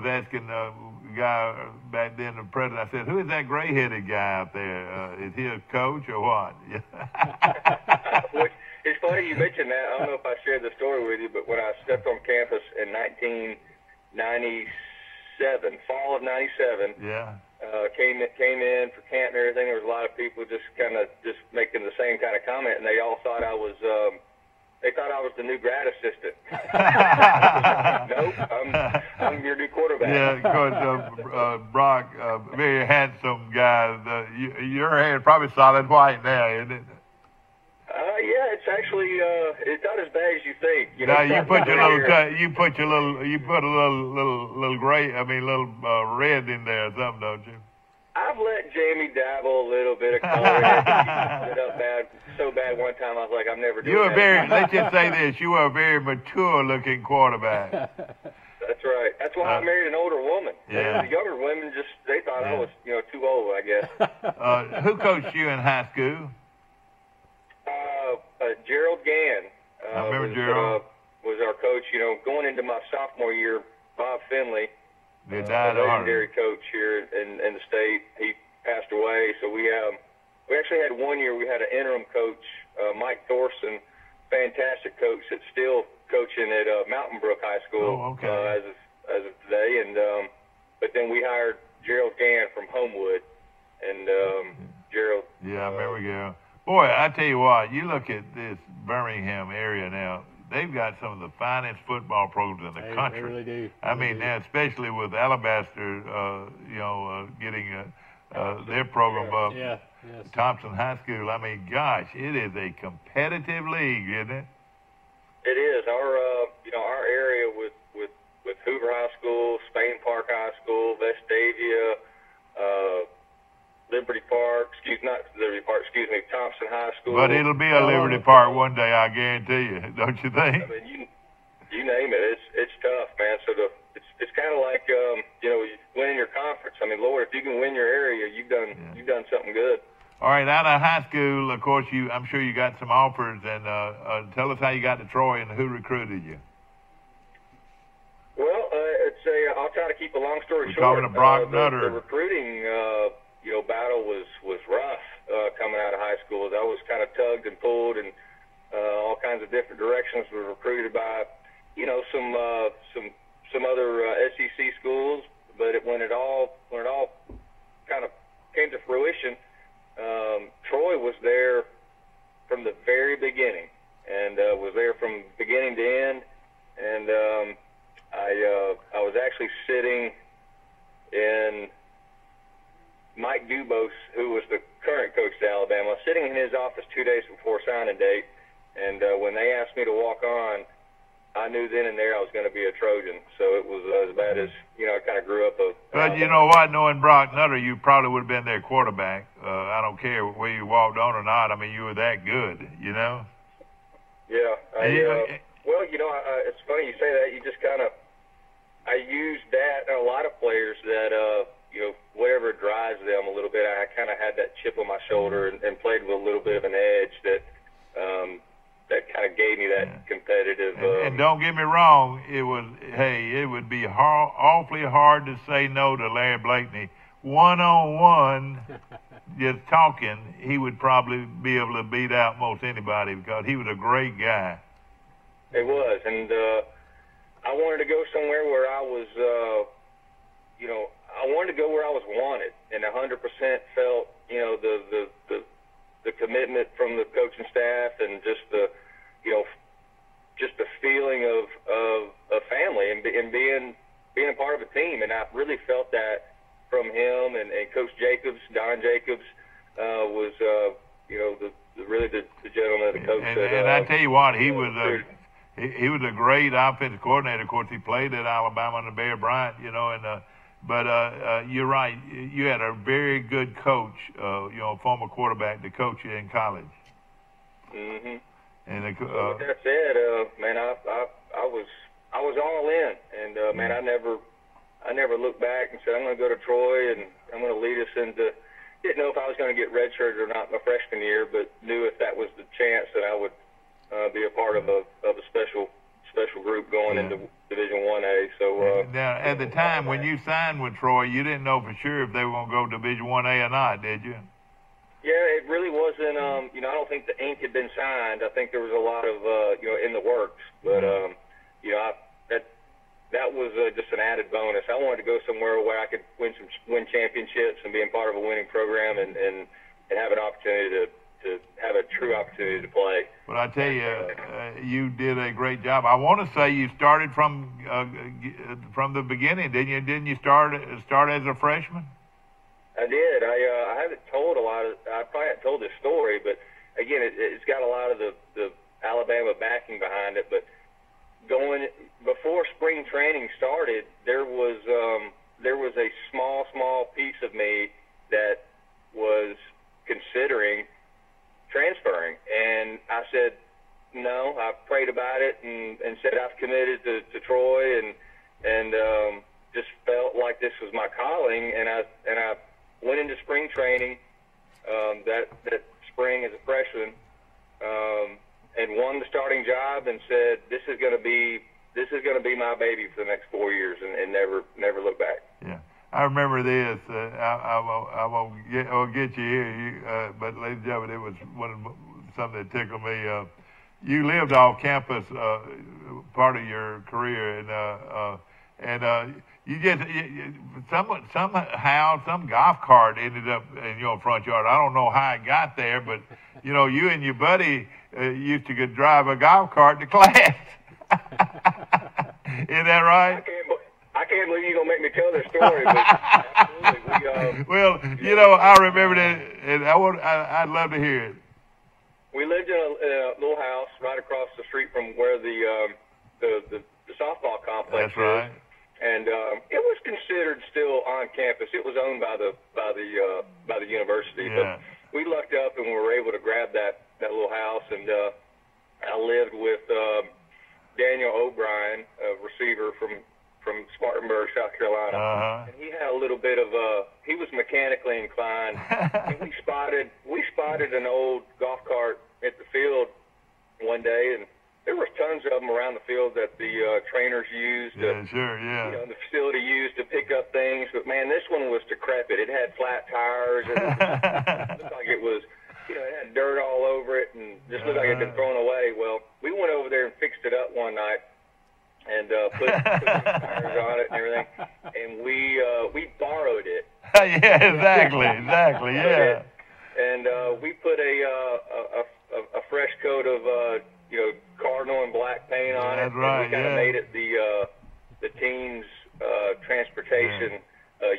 asking the guy back then, the president. I said, "Who is that gray-headed guy out there? Is he a coach or what?" It's funny you mentioned that. I don't know if I shared the story with you, but when I stepped on campus in 1997, fall of '97, came in for camp and everything. There was a lot of people just making the same kind of comment, and they all thought I was. They thought I was the new grad assistant. Nope, I'm your new quarterback. Yeah, because Brock, very handsome guy. Your hair is probably solid white now, isn't it? Yeah, it's actually it's not as bad as you think. Now you put a little gray, little red in there or something, don't you? I've let Jamie dabble a little bit of color. He set up so bad one time. I was like, I'm never doing that. Let's just say this: you were a very mature-looking quarterback. That's right. That's why I married an older woman. Yeah. The younger women they thought I was too old, I guess. Who coached you in high school? Gerald Gann. I remember Gerald. Was our coach. Going into my sophomore year, Bob Finley. They died a legendary coach here in the state. He passed away, so we actually had one year. We had an interim coach, Mike Thorson, fantastic coach that's still coaching at Mountain Brook High School. Oh, okay. As of today, and but then we hired Gerald Gann from Homewood, and Gerald. Yeah, I remember Gerald. Boy, I tell you what, you look at this Birmingham area now. They've got some of the finest football programs in the country. They really do. I mean, now, especially with Alabaster, getting their program up. Yeah. Yes. Thompson High School. I mean, gosh, it is a competitive league, isn't it? It is. Our area with Hoover High School, Spain Park High School, Vestavia, Thompson High School. But it'll be a Liberty Park one day, I guarantee you. Don't you think? I mean, you name it. It's tough, man. So it's kind of like winning your conference. I mean, Lord, if you can win your area, you've done something good. All right, out of high school, of course, I'm sure you got some offers, and tell us how you got to Troy and who recruited you. Well, I'll try to keep a long story short. We're talking to Brock Nutter. The recruiting, battle was rough coming out of high school. I was kind of tugged and pulled in all kinds of different directions. Was recruited by, some other SEC schools, but when it all kind of came to fruition, Troy was there from the very beginning, and was there from beginning to end. And I was actually sitting in Mike Dubose, who was the current coach at Alabama, sitting in his office 2 days before signing date. And when they asked me to walk on, I knew then and there I was going to be a Trojan. So it was as bad as, I kind of grew up a... But you know what? Knowing Brock Nutter, you probably would have been their quarterback. I don't care whether you walked on or not. I mean, you were that good, you know? Yeah. Well, it's funny you say that. You just kind of... I used that, and a lot of players that, whatever drives them a little bit, I kind of had that chip on my shoulder and played with a little bit of an edge that kind of gave me that competitive. And don't get me wrong, it would be awfully hard to say no to Larry Blakeney. One-on-one, just talking, he would probably be able to beat out most anybody because he was a great guy. He was, and I wanted to go somewhere where I was, I wanted to go where I was wanted, and 100% felt, the commitment from the coaching staff and just the feeling of family and being a part of a team. And I really felt that from him and Coach Jacobs. Don Jacobs was, really the gentleman, the coach. And I tell you what, he was a great offensive coordinator. Of course, he played at Alabama under Bear Bryant, but you're right. You had a very good coach, former quarterback to coach you in college. Mm-hmm. And with that said, man, I was all in, and man, I never looked back and said I'm going to go to Troy and I'm going to lead us into. Didn't know if I was going to get redshirted or not my freshman year, but knew if that was the chance that I would be a part of a special group going into Division 1A. So now, at the time when you signed with Troy, you didn't know for sure if they were going to go Division 1A or not, did you? Yeah, it really wasn't. I don't think the ink had been signed. I think there was a lot of in the works, but that was just an added bonus. I wanted to go somewhere where I could win championships and be a part of a winning program and have an opportunity to have a true opportunity to play. But I tell you, you did a great job. I want to say you started from the beginning, didn't you? Didn't you start as a freshman? I did. I haven't told I probably haven't told this story, but again, it's got a lot of the Alabama backing behind it. But before spring training started, there was a small piece of me that was considering transferring, and I said no. I prayed about it and said I've committed to Troy, and just felt like this was my calling, and I went into spring training that spring as a freshman, and won the starting job, and said this is going to be my baby for the next 4 years, and never look back. Yeah. I remember this. I'll get you here. But ladies and gentlemen, it was something that tickled me. You lived off campus part of your career, and you just somehow some golf cart ended up in your front yard. I don't know how it got there, but you and your buddy used to drive a golf cart to class. Isn't that right? I can't believe you're going to make me tell this story, but absolutely. Well, I remember that, and I'd love to hear it. We lived in a little house right across the street from where the softball complex That's right. is. And it was considered still on campus. It was owned by the university. Yeah. But we lucked up and we were able to grab that little house, and I lived with Daniel O'Brien, a receiver from Spartanburg, South Carolina. Uh-huh. And he had a little bit of he was mechanically inclined. And we spotted an old golf cart at the field one day, and there was tons of them around the field that the trainers used. Yeah, sure, yeah. The facility used to pick up things. But man, this one was decrepit. It had flat tires, and it looked like it was, it had dirt all over it, and just looked like it had been thrown away. Well, we went over there and fixed it up one night. and put some tires on it and everything. And we borrowed it. Yeah, exactly, yeah. And we put a fresh coat of cardinal and black paint on it. That's right. And we kind of made it the team's transportation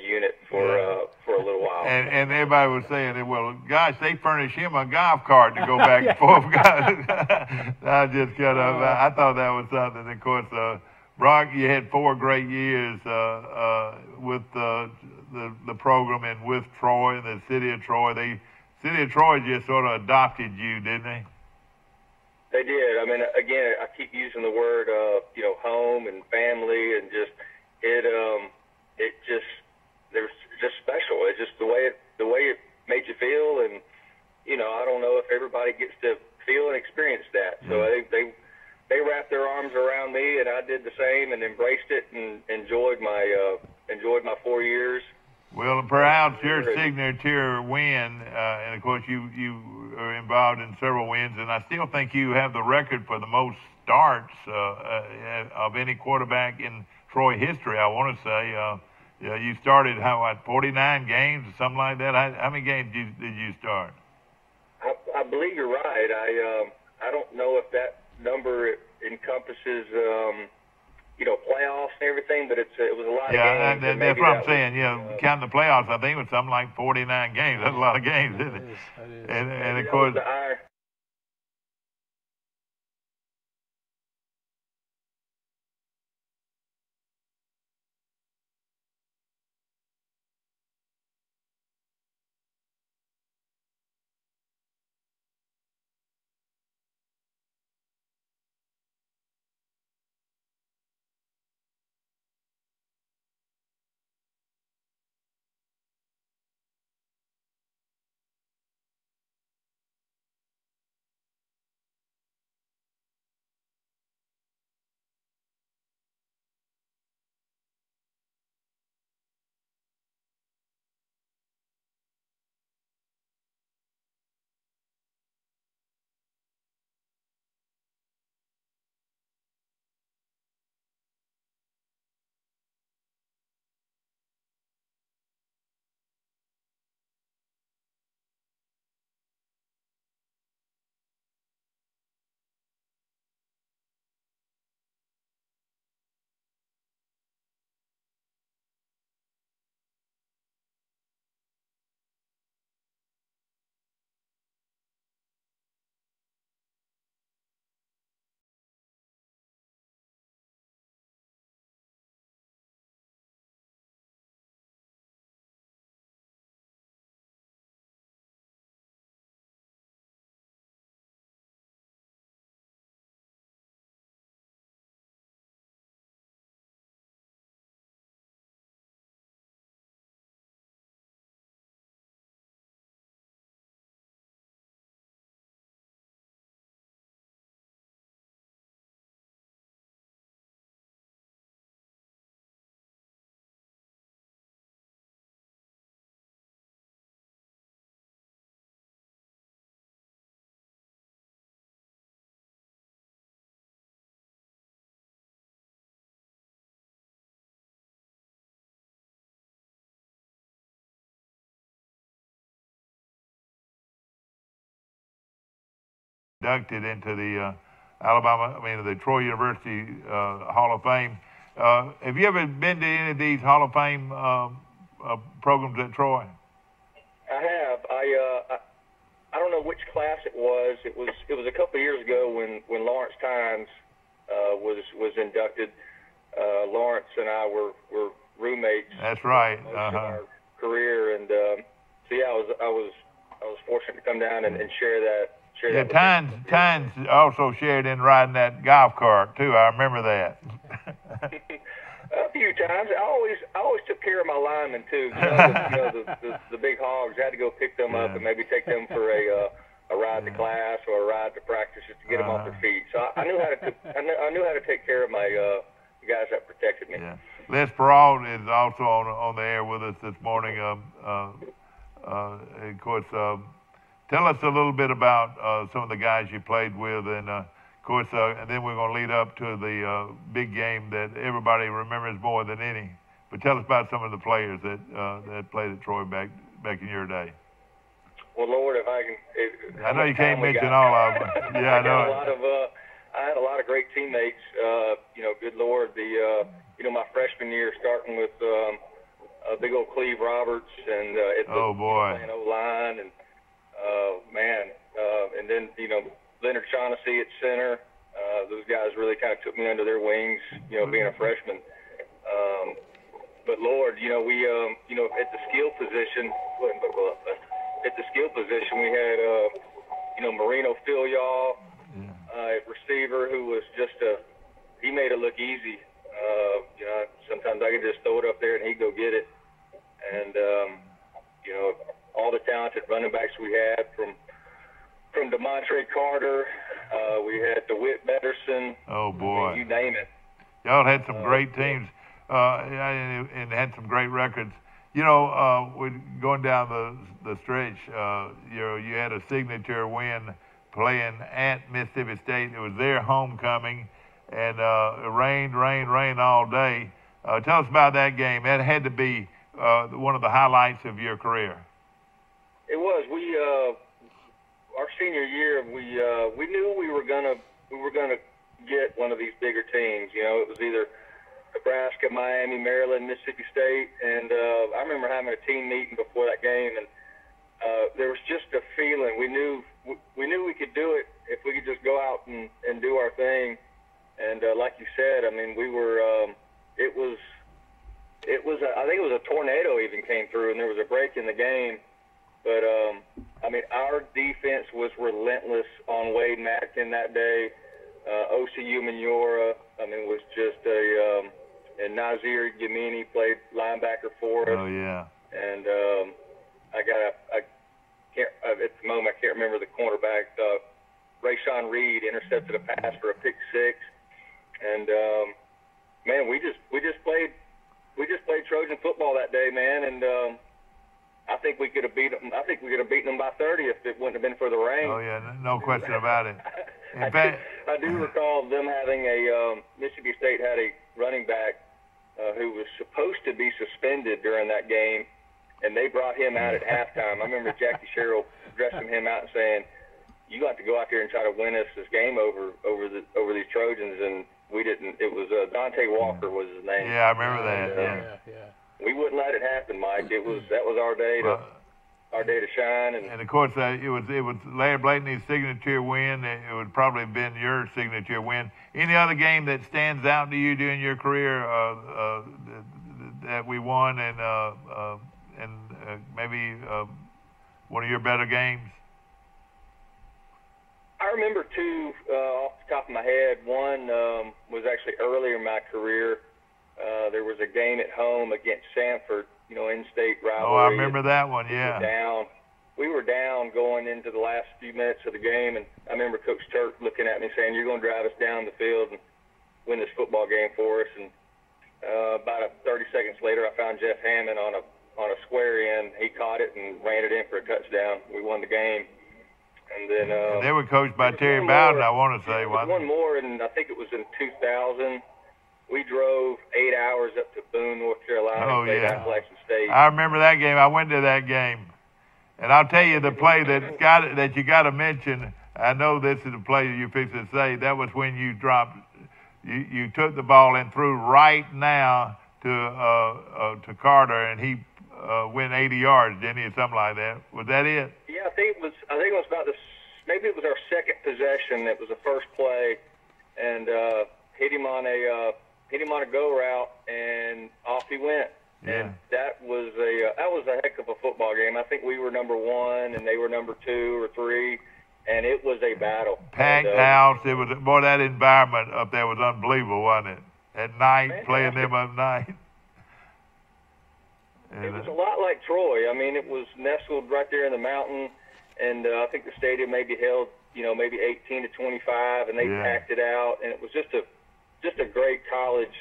unit for a little while. And everybody was saying, well, gosh, they furnished him a golf cart to go back and forth. I just cut up. I thought that was something. Of course, Brock, you had 4 great years with the program and with Troy and the city of Troy. The city of Troy just sort of adopted you, didn't they? They did. I mean, again, I keep using the word, home and family, and just it just special. It's just the way it made you feel, and I don't know if everybody gets to feel and experience that. So I think they wrapped their arms around me, and I did the same, and embraced it, and enjoyed my 4 years. Well, perhaps your signature win, and of course you are involved in several wins, and I still think you have the record for the most starts of any quarterback in Troy history. I want to say you started 49 games or something like that. How many games did you start? I believe you're right. I don't know if that number encompasses playoffs and everything, but it was a lot of games. Yeah, that's what I'm saying. Counting the playoffs, I think it was something like 49 games. That's a lot of games, isn't it? And of course. Inducted into the the Troy University Hall of Fame. Have you ever been to any of these Hall of Fame programs at Troy? I have. I don't know which class it was. It was a couple of years ago when Lawrence Tynes was inducted. Lawrence and I were roommates. That's right. Most of our career, and I was fortunate to come down and share that. Yeah, Tynes also shared in riding that golf cart too. I remember that. A few times. I always took care of my linemen too. The big hogs. I had to go pick them up and maybe take them for a ride to class or a ride to practice just to get them off their feet. So I knew how to take care of my guys that protected me. Yeah. Les Perrault is also on the air with us this morning. Of course. Tell us a little bit about some of the guys you played with, and Of course, and then we're going to lead up to the big game that everybody remembers more than any. But tell us about some of the players that played at Troy back in your day. Well, Lord, if I can. I know you can't mention all of them. Yeah, I know. I had a lot of great teammates. Good Lord, my freshman year, starting with big old Cleve Roberts and playing O-line and and then Leonard Shaughnessy at center. Those guys really kind of took me under their wings, being a freshman. But Lord, we at the skill position, we had Marino Filial at receiver, who was just he made it look easy. Sometimes I could just throw it up there and he'd go get it. And all the talented running backs we had from DeMontre Carter, we had DeWitt Betterson. Oh boy, I mean, you name it. Y'all had some great teams, and had some great records. We're going down the stretch. You had a signature win playing at Mississippi State. It was their homecoming, and it rained all day. Tell us about that game. That had to be one of the highlights of your career. It was. Our senior year, we knew we were gonna get one of these bigger teams. It was either Nebraska, Miami, Maryland, Mississippi State, and I remember having a team meeting before that game, and there was just a feeling. We knew we could do it if we could just go out and do our thing. And like you said, I mean, we were. It was. I think it was a tornado even came through, and there was a break in the game. But I mean, our defense was relentless on Wade Matkin that day. OCU Minora, I mean, was just and Nazir Yamini played linebacker for us. Oh yeah. And at the moment I can't remember the cornerback. Rayshawn Reed intercepted a pass for a pick six, and man, we just played Trojan football that day, man, and I think we could have beaten them by 30 if it wouldn't have been for the rain. Oh yeah, no question about it. I do recall them having Mississippi State had a running back who was supposed to be suspended during that game, and they brought him out at halftime. I remember Jackie Sherrill dressing him out and saying, "You got to go out there and try to win us this game over these Trojans," and we didn't. It was Dante Walker was his name. Yeah, I remember that. Yeah. We wouldn't let it happen, Mike. That was our day to shine. And of course, it was Larry Blakeney's signature win. It would probably have been your signature win. Any other game that stands out to you during your career that we won, and maybe one of your better games? I remember two off the top of my head. One was actually earlier in my career. There was a game at home against Sanford, in-state rivalry. Oh, I remember that one, yeah. We were down going into the last few minutes of the game, and I remember Coach Turk looking at me saying, "You're going to drive us down the field and win this football game for us." And about 30 seconds later, I found Jeff Hammond on a square end. He caught it and ran it in for a touchdown. We won the game. And then they were coached by Terry Bowden, I want to say. One more, and I think it was in 2000. We drove 8 hours up to Boone, North Carolina. Oh, played yeah. Appalachian State. I remember that game. I went to that game. And I'll tell you the play that you got to mention. I know this is the play you fixed to say. That was when you dropped. You took the ball and threw right now to Carter, and he went 80 yards, didn't he, or something like that? Was that it? Yeah, I think it was about maybe it was our second possession. It was the first play, and hit him on a go route, and off he went. Yeah. And that was a heck of a football game. I think we were number 1 and they were number 2 or 3, and it was a battle. Packed house. It was, boy, that environment up there was unbelievable, wasn't it? At night, Fantastic. Playing them at night. And it was a lot like Troy. I mean, it was nestled right there in the mountain, and I think the stadium maybe held, maybe 18 to 25, and they packed it out, and it was just a great college,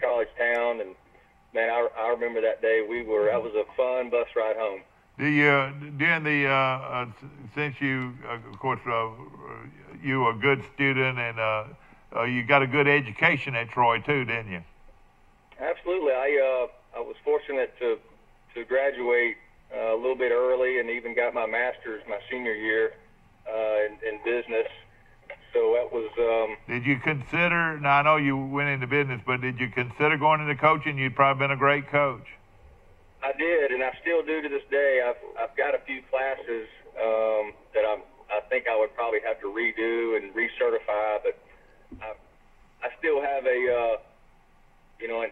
college town. And man, I remember that day. That was a fun bus ride home. During the since you of course you were a good student, and you got a good education at Troy too, didn't you? Absolutely. I was fortunate to graduate a little bit early, and even got my master's my senior year in business. So that was. Did you consider? Now I know you went into business, but did you consider going into coaching? You'd probably been a great coach. I did, and I still do to this day. I've got a few classes that I think I would probably have to redo and recertify, but I still have an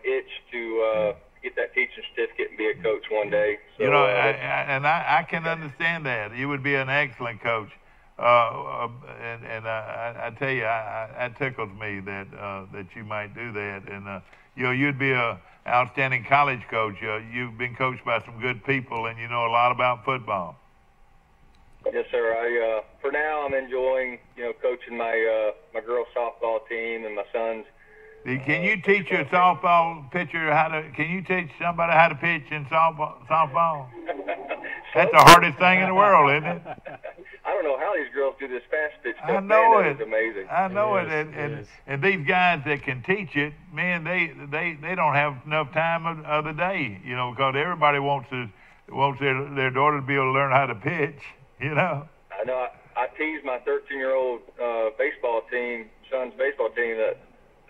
itch to get that teaching certificate and be a coach one day. So, I can understand that. You would be an excellent coach. I tell you, that tickles me that you might do that, and you'd be a outstanding college coach. You've been coached by some good people, and you know a lot about football. Yes, sir. For now, I'm enjoying coaching my girls softball team and my sons. Can you teach a softball pitcher Can you teach somebody how to pitch in softball? That's the hardest thing in the world, isn't it? I don't know how these girls do this fast pitch stuff. I know it. It's amazing. I know it. And these guys that can teach it, man, they don't have enough time of the day, because everybody wants their daughter to be able to learn how to pitch, I know. I tease my 13-year-old son's baseball team, that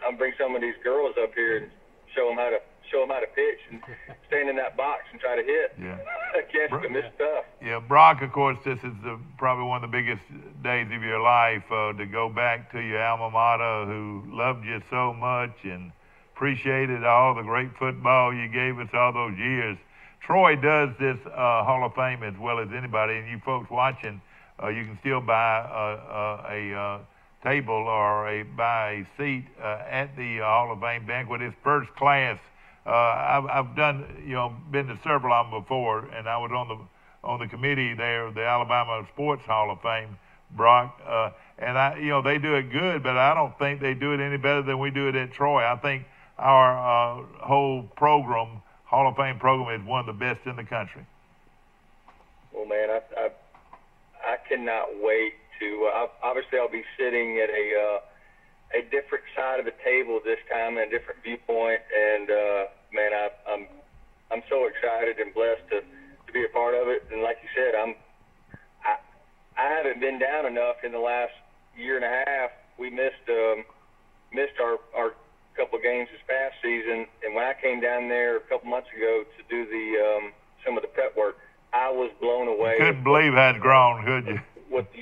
I'm bring some of these girls up here and show them how to pitch and stand in that box and try to hit. Yeah. Catch them. It's tough. Yeah, Brock, of course, this is probably one of the biggest days of your life, to go back to your alma mater, who loved you so much and appreciated all the great football you gave us all those years. Troy does this Hall of Fame as well as anybody, and you folks watching, you can still buy a table or buy a seat at the Hall of Fame banquet. It's first class. I've done, been to several of them before, and I was on the committee there, the Alabama Sports Hall of Fame, Brock, and they do it good, but I don't think they do it any better than we do it at Troy. I think our whole program, Hall of Fame program, is one of the best in the country. Well, man, I cannot wait to. Obviously, I'll be sitting at a different side of the table this time, and a different viewpoint, and man, I'm so excited and blessed to be a part of it. And like you said, I haven't been down enough in the last year and a half. We missed our couple of games this past season, and when I came down there a couple months ago to do some of the prep work, I was blown away. You couldn't believe how it's grown, could you? What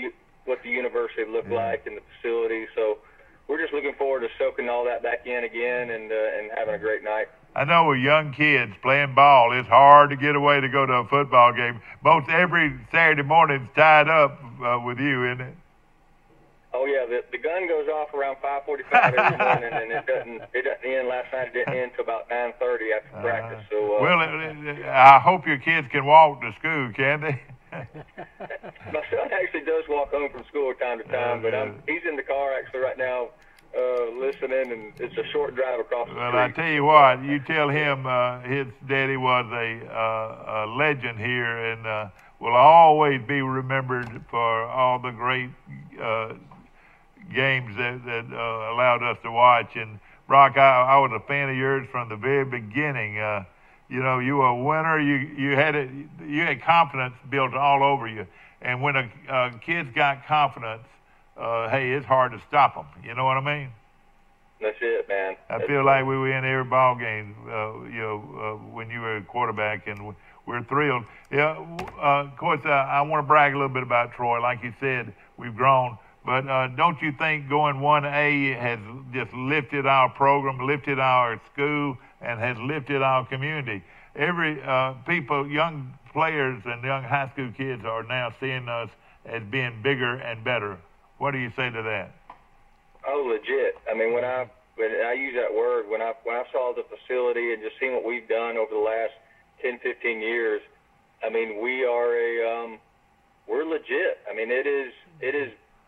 the university looked like and the facility. So we're just looking forward to soaking all that back in again and having a great night. I know with young kids playing ball, it's hard to get away to go to a football game. Most every Saturday morning's tied up with you, isn't it? Oh yeah, the gun goes off around 5:45 every morning, and it doesn't end. Last night it didn't end until about 9:30 after practice. So well, I hope your kids can walk to school, can they? My son actually does walk home from school time to time, but he's in the car actually right now. Listening, and it's a short drive across the street. Well, I tell you what, you tell him his daddy was a legend here, and will always be remembered for all the great games that allowed us to watch. And Brock, I was a fan of yours from the very beginning. You were a winner. You had confidence built all over you, and when a kid's got confidence, hey, it's hard to stop them. You know what I mean? That's it, man. I feel like we were in every ball game, when you were a quarterback, and we're thrilled. Yeah, of course, I want to brag a little bit about Troy. Like you said, we've grown. But don't you think going 1A has just lifted our program, lifted our school, and has lifted our community? Every young players and young high school kids are now seeing us as being bigger and better. What do you say to that? Oh, legit. I mean, when I use that word, when I saw the facility and just seeing what we've done over the last 10, 15 years, I mean, we're legit. I mean, it is.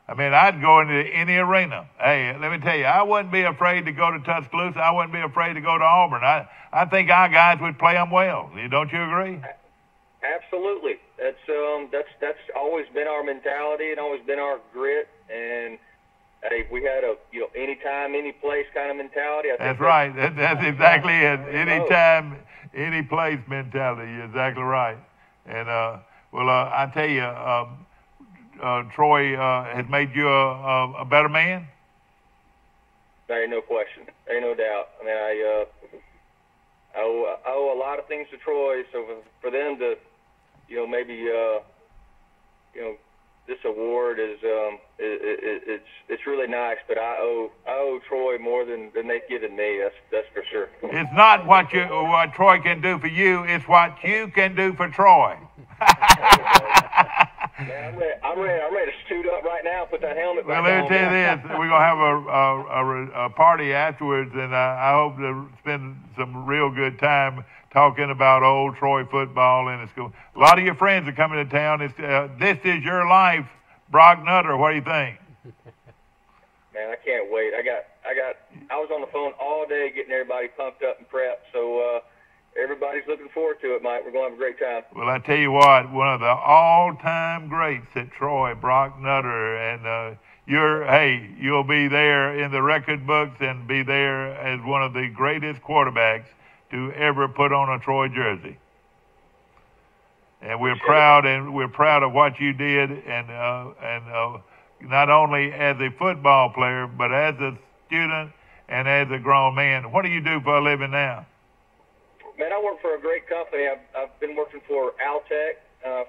I mean, I'd go into any arena. Hey, let me tell you, I wouldn't be afraid to go to Tuscaloosa. I wouldn't be afraid to go to Auburn. I think our guys would play them well. Don't you agree? Absolutely. That's always been our mentality and always been our grit. And hey, we had a anytime, any place kind of mentality. I think That's right. That's exactly it. Anytime, Oh. any place mentality. You're exactly right. And well, I tell you, Troy has made you a better man. There ain't no question. There ain't no doubt. I mean, I owe a lot of things to Troy, so for them to, maybe, this award is it's really nice, but I owe Troy more than they've given me. That's for sure. It's not what Troy can do for you. It's what you can do for Troy. Man, I'm ready to suit up right now. Put that helmet back on. Well, let me tell you this: we're gonna have a party afterwards, and I hope to spend some real good time talking about old Troy football in the school. A lot of your friends are coming to town. This is your life, Brock Nutter. What do you think? Man, I can't wait. I was on the phone all day getting everybody pumped up and prepped. So everybody's looking forward to it, Mike. We're gonna have a great time. Well, I tell you what, one of the all-time greats at Troy, Brock Nutter, and you'll be there in the record books and be there as one of the greatest quarterbacks to ever put on a Troy jersey. And we're proud of what you did, and not only as a football player, but as a student and as a grown man. What do you do for a living now? Man, I work for a great company. I've been working for Altec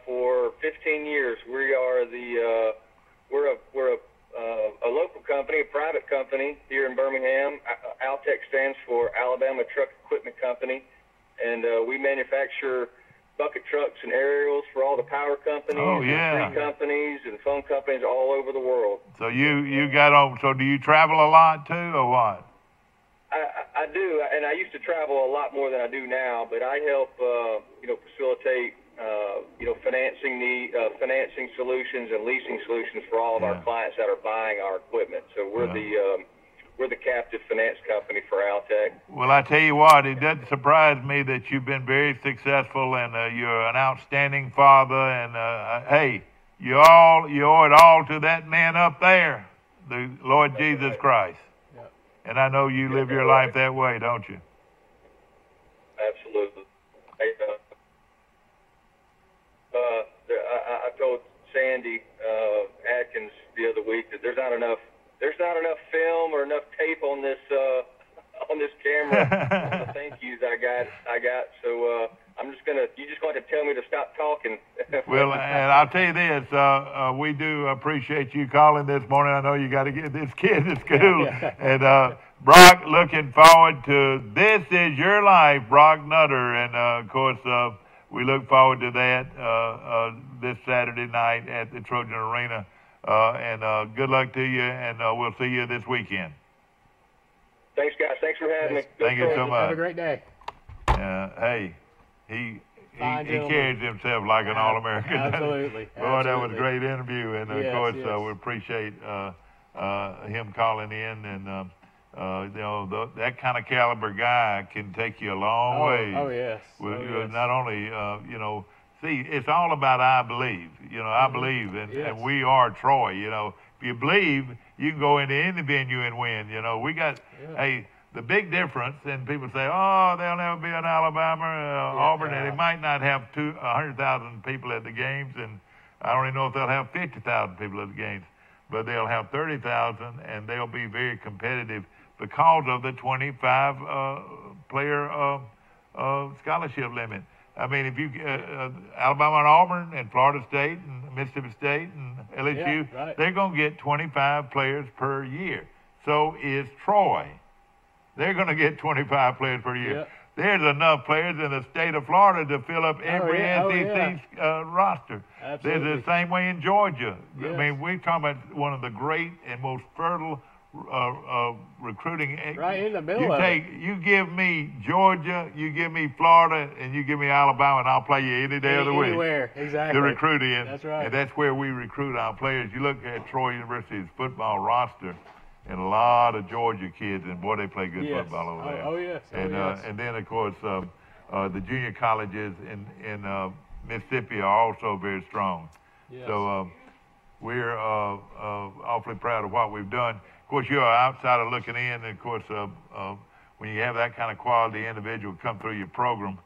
for 15 years. We are we're a local company, a private company here in Birmingham. Altec stands for Alabama Truck Equipment Company, and we manufacture bucket trucks and aerials for all the power companies, and tree companies, and phone companies all over the world. So you got on. So do you travel a lot too, or what? I do, and I used to travel a lot more than I do now. But I help, facilitate, financing solutions and leasing solutions for all of our clients that are buying our equipment. So we're the captive finance company for Altec. Well, I tell you what, it doesn't surprise me that you've been very successful, and you're an outstanding father. And hey, you owe it all to that man up there, the Lord Jesus Christ. And I know you live your life that way, don't you? Absolutely. I told Sandy Atkins the other week that there's not enough film or enough tape on this camera. The thank yous I got. So you're just going to tell me to stop talking. Well, and I'll tell you this, we do appreciate you calling this morning. I know you got to get this kid to school. And Brock, looking forward to This Is Your Life, Brock Nutter. And, of course, we look forward to that this Saturday night at the Trojan Arena. And good luck to you, and we'll see you this weekend. Thanks, guys. Thanks for having me. Thank you so much. Have a great day. Hey, he carries himself like an All-American. Absolutely. Boy, that was a great interview, and of course we appreciate him calling in, and that kind of caliber guy can take you a long way. Oh yes. Not only see, it's all about I believe. I believe, and we are Troy. If you believe, you can go into any venue and win. We got the big difference, and people say, oh, there'll never be an Alabama, Auburn, and they might not have 100,000 people at the games, and I don't even know if they'll have 50,000 people at the games, but they'll have 30,000, and they'll be very competitive because of the 25 player scholarship limit. I mean, if you Alabama and Auburn and Florida State and Mississippi State and LSU, they're going to get 25 players per year. So is Troy. They're going to get 25 players per year. Yep. There's enough players in the state of Florida to fill up every SEC roster. Absolutely. There's the same way in Georgia. Yes. I mean, we're talking about one of the great and most fertile recruiting. Right in the middle of it. You give me Georgia, you give me Florida, and you give me Alabama, and I'll play you any day of the week. Anywhere, exactly. To recruit in. That's right. And that's where we recruit our players. You look at Troy University's football roster, and a lot of Georgia kids, and boy, they play good football over there. Oh yes. And then of course the junior colleges in Mississippi are also very strong. Yes. So we're awfully proud of what we've done. Of course, you're an outsider looking in, and of course, when you have that kind of quality individual come through your program,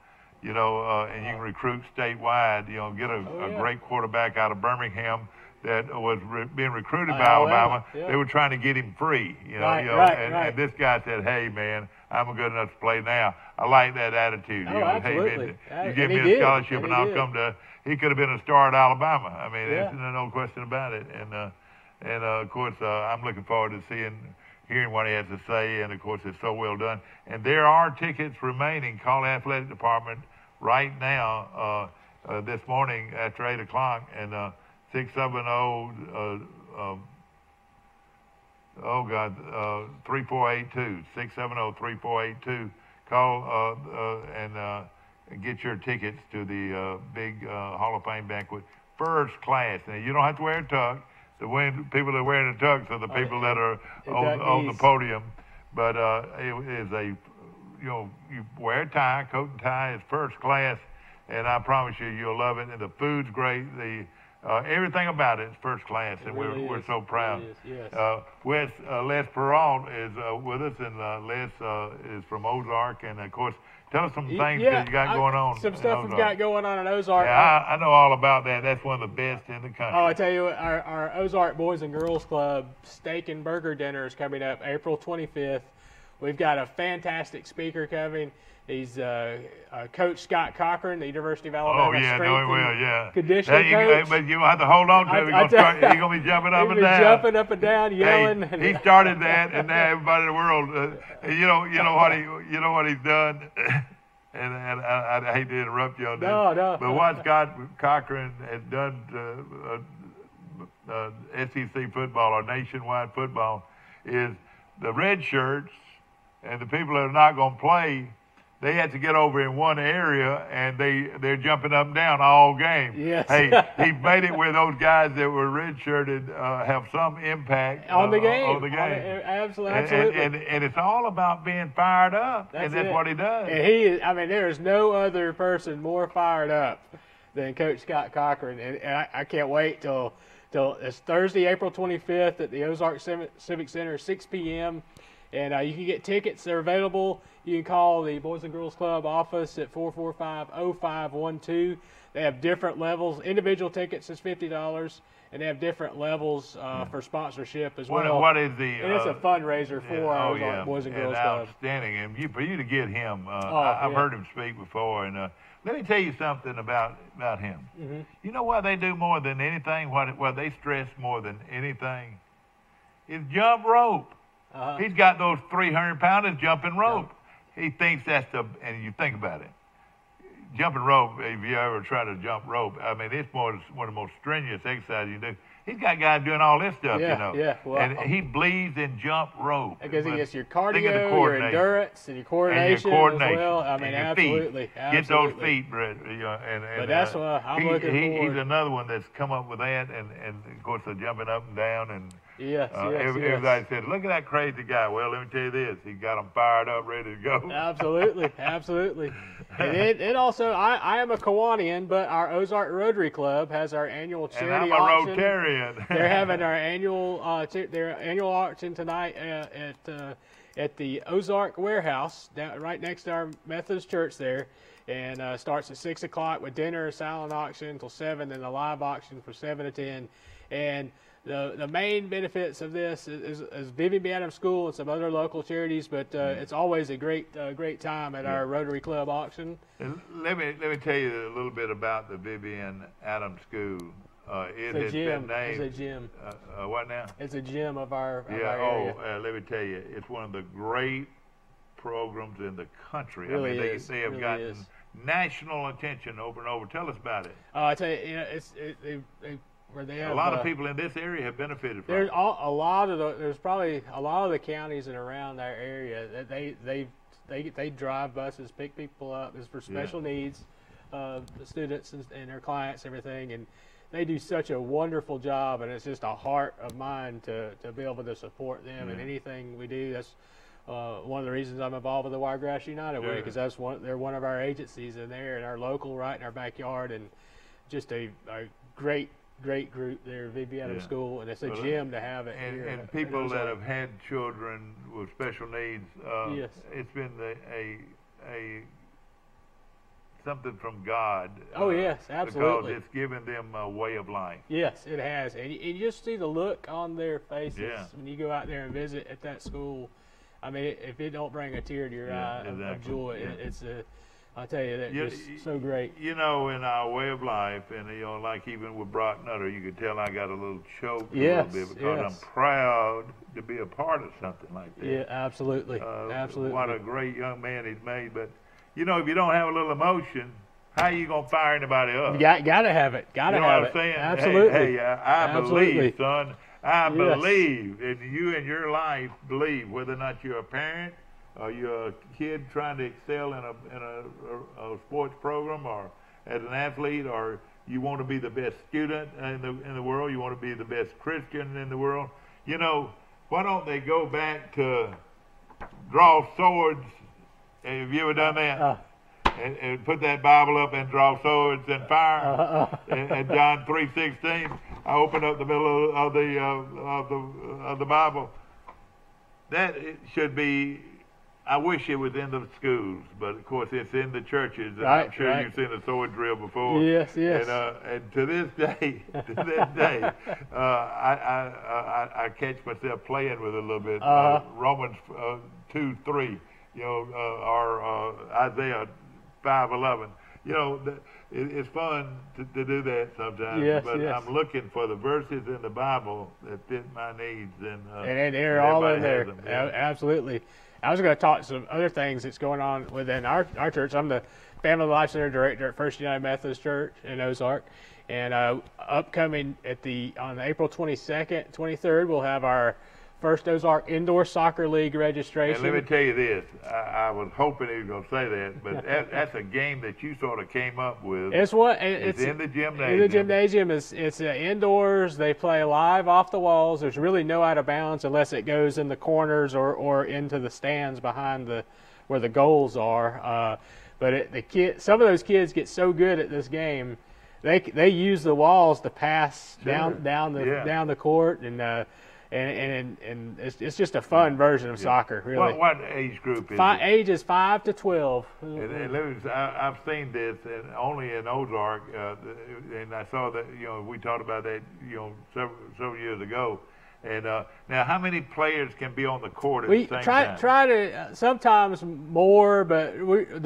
you know, and you can recruit statewide, you know, get a great quarterback out of Birmingham that was being recruited by Alabama. Yeah. They were trying to get him free, and this guy said, "Hey, man, I'm good enough to play now." I like that attitude. Absolutely. Hey, man, you give me a scholarship, and I'll come to. He could have been a star at Alabama. I mean, there's no question about it. And of course, I'm looking forward to hearing what he has to say. And of course, it's so well done. And there are tickets remaining. Call the athletic department right now, this morning after 8 o'clock, and 670. 3482 670-3482. Call and get your tickets to the big Hall of Fame banquet, first class. Now you don't have to wear a tux. The people that are wearing the tux are the people that are on the podium. But it is you wear a tie, coat and tie is first class, and I promise you'll love it. And the food's great. Everything about it is first class, and we're so proud. Les Perrault is with us, and Les is from Ozark, and of course, tell us some things that you got going on. Some stuff we've got going on in Ozark. Yeah, I know all about that. That's one of the best in the country. Oh, I tell you what, our Ozark Boys and Girls Club Steak and Burger Dinner is coming up April 25th. We've got a fantastic speaker coming. He's Coach Scott Cochran, the University of Alabama conditioning coach. But you have to hold on to him. He's going to be jumping up and down. Jumping up and down, yelling. He started that, and now everybody in the world, you know what he's done. And I hate to interrupt you on that. No. But what Scott Cochran has done to SEC football or nationwide football is the red shirts and the people that are not going to play. They had to get over in one area, and they're jumping up and down all game. Yes. Hey, he made it where those guys that were redshirted have some impact on the game. Absolutely. And it's all about being fired up, that's what he does. And there is no other person more fired up than Coach Scott Cochran, and I can't wait till it's Thursday, April 25th at the Ozark Civic Center, 6 p.m. And you can get tickets. They're available. You can call the Boys and Girls Club office at 445-0512. They have different levels. Individual tickets is $50, and they have different levels for sponsorship as well. What is the? And it's a fundraiser for our Boys and Girls Club. Outstanding. And for you to get him, I've heard him speak before, and let me tell you something about him. Mm-hmm. You know what they do more than anything? What they stress more than anything is jump rope. He's got those 300-pounders jumping rope. He thinks that's and you think about it. Jumping rope, if you ever try to jump rope, I mean, it's one of the most strenuous exercises you do. He's got guys doing all this stuff, Well, and he bleeds in jump rope. Because he gets your cardio, your endurance, and your coordination, as well. I mean, absolutely. Get those feet, Brett. But that's what I'm looking forward. He's another one that's come up with that, and of course, the jumping up and down, and everybody said, "Look at that crazy guy." Well, let me tell you this: he got them fired up, ready to go. Absolutely. And it also, I am a Kiwanian, but our Ozark Rotary Club has our annual charity auction. And I'm a Rotarian. They're having our annual auction tonight at the Ozark Warehouse, right next to our Methodist Church there, and starts at 6 o'clock with dinner, silent auction until 7, and a live auction from 7 to 10. And the main benefits of this is Vivian B. Adams School and some other local charities, but it's always a great time at our Rotary Club auction. And let me tell you a little bit about the Vivian Adams School. It has been named. It's a gym. What now? It's a gym of our area. Let me tell you, it's one of the great programs in the country. Really I mean, they have gotten national attention over and over. Tell us about it. I tell you, where they have, a lot of people in this area have benefited from it. There's probably a lot of the counties and around our area that they drive buses, pick people up. It's for special needs the students and their clients, everything, and they do such a wonderful job, and it's just a heart of mine to be able to support them in anything we do. That's one of the reasons I'm involved with the Wiregrass United Way, because they're one of our agencies in there, and our local, right in our backyard, and just a great great group there, VB Adams Yeah. School, and it's a Well, gem to have it here. And people that have had children with special needs, Yes. it's been a something from God. Oh, yes, absolutely. Because it's given them a way of life. Yes, it has, and you just see the look on their faces Yeah. when you go out there and visit at that school. I mean, if it don't bring a tear to your eye of exactly. joy, Yeah. it's I'll tell you, that's just so great. You know, in our way of life, and you know, like even with Brock Nutter, you could tell I got a little choked Yes, a little bit because yes. I'm proud to be a part of something like that. Yeah, absolutely, absolutely. What a great young man he's made. But you know, if you don't have a little emotion, how are you gonna fire anybody up? You gotta have it. Gotta you know have what I'm it. saying? Absolutely. Hey, I Absolutely. believe, son. I Yes. believe, and you in your life believe, whether or not you're a parent or you're a kid trying to excel in a sports program, or as an athlete, or you want to be the best student in the world, you want to be the best Christian in the world. You know, why don't they go back to draw swords? Have you ever done that? And put that Bible up and draw swords and fire. And John 3:16. I opened up the middle of the Bible. That it should be. I wish it was in the schools, but of course it's in the churches. And Right, I'm sure right. you've seen a sword drill before. Yes, yes. And to this day, I catch myself playing with it a little bit. Romans 2:3, you know, or Isaiah 5:11. You know, it's fun to do that sometimes. Yes, but yes. I'm looking for the verses in the Bible that fit my needs, And they're all in there. everybody has them, yeah. Absolutely. I was going to talk some other things that's going on within our church. I'm the Family Life Center Director at First United Methodist Church in Ozark. And upcoming on April 22nd, 23rd, we'll have our first Ozark Indoor Soccer League registration. And let me tell you this, I was hoping he was going to say that, but that's a game that you sort of came up with. It's in the gymnasium. In the gymnasium, it's indoors. They play live off the walls. There's really no out of bounds unless it goes in the corners or into the stands behind where the goals are. But some of those kids get so good at this game, they use the walls to pass down the court and it's just a fun version of soccer, really. What age group is it? Ages 5 to 12. I've seen this only in Ozark, and I saw that, you know, we talked about that, you know, several years ago. And now, how many players can be on the court at the same time? Try to sometimes more, but with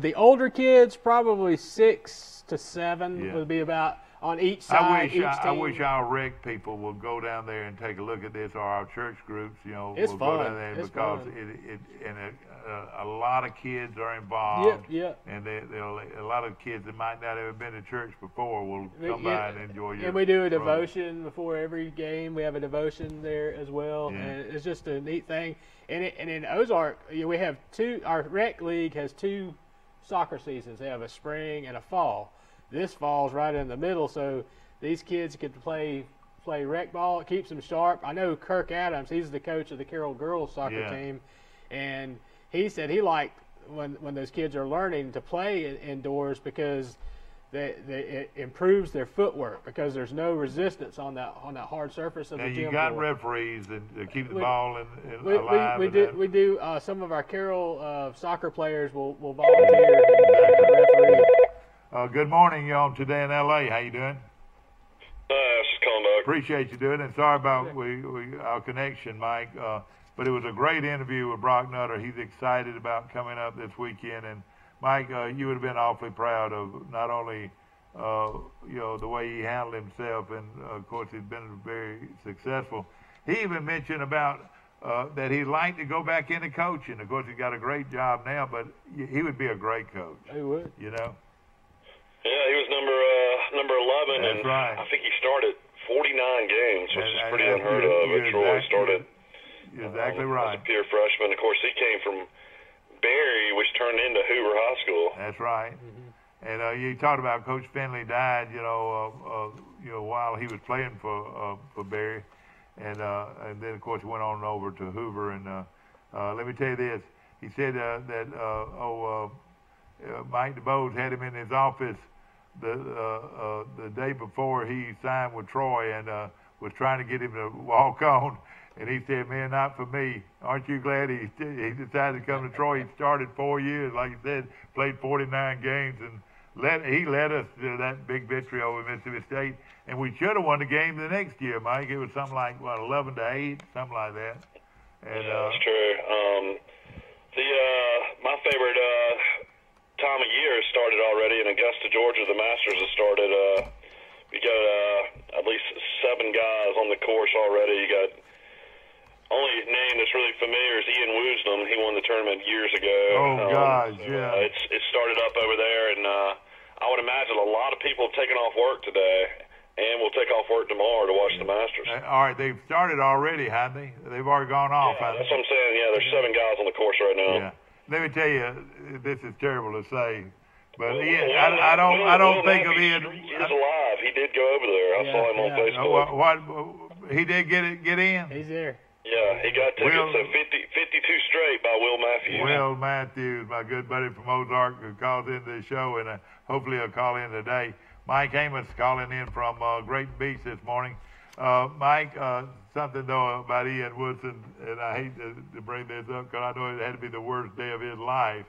the older kids, probably 6 to 7 would be about on each side. I wish our rec people would go down there and take a look at this, or our church groups, you know, It's will fun. go down there It's because fun. a lot of kids are involved. Yep. And a lot of kids that might not have been to church before will come by and enjoy your And we do a program. devotion before every game. We have a devotion there as well, Yeah. and it's just a neat thing. And in Ozark, we have our rec league has 2 soccer seasons. They have a spring and a fall. This fall's right in the middle, so these kids can play rec ball. It keeps them sharp. I know Kirk Adams, he's the coach of the Carroll girls soccer team, and he said he liked when those kids are learning to play indoors because it improves their footwork because there's no resistance on that hard surface of the gym And you got floor. referees to keep the ball alive. We do. Some of our Carroll soccer players will volunteer to referee. Good morning, y'all. Today in L.A. How you doing? Just calling back. Appreciate you doing it. Sorry about our connection, Mike. But it was a great interview with Brock Nutter. He's excited about coming up this weekend. And Mike, you would have been awfully proud of not only you know, the way he handled himself, and of course he's been very successful. He even mentioned about that he'd like to go back into coaching. Of course, he's got a great job now, but he would be a great coach. He would. You know. Yeah, he was number 11, That's and right. I think he started 49 games, which is pretty That's- unheard of. you're At Troy started You're exactly as right. a pure freshman. Of course, he came from Barry, which turned into Hoover High School. That's right. And you talked about Coach Finley died, you know, while he was playing for Barry, and then of course he went on over to Hoover. And let me tell you this: he said that Mike DeBose had him in his office the day before he signed with Troy and was trying to get him to walk on. And he said, man, not for me. Aren't you glad he decided to come to Troy? He started 4 years, like you said, played 49 games, and he led us to that big victory over Mississippi State. And we should have won the game the next year, Mike. It was something like, what, 11-8, something like that. And, yeah, that's true. My favorite time of year has started already in Augusta, Georgia. The Masters has started. We got at least 7 guys on the course already. You got only name that's really familiar is Ian Woosnam. He won the tournament years ago. Oh, gosh, yeah. It started up over there, and I would imagine a lot of people have taken off work today, and will take off work tomorrow to watch the Masters. All right, they've started already, haven't they? They've already gone off. Yeah, that's what I'm saying. Yeah, there's 7 guys on the course right now. Yeah. Let me tell you, this is terrible to say, but Ian, I don't think of Ian. He's alive. He did go over there. I saw him on Facebook. What? He did get in? He's there. Yeah, he got tickets to 52 straight by Will Matthews. Will Matthews, my good buddy from Ozark, who calls into the show, and hopefully he'll call in today. Mike Amos calling in from Great Beach this morning. Mike, something though about Ian Woodson, and I hate to bring this up because I know it had to be the worst day of his life,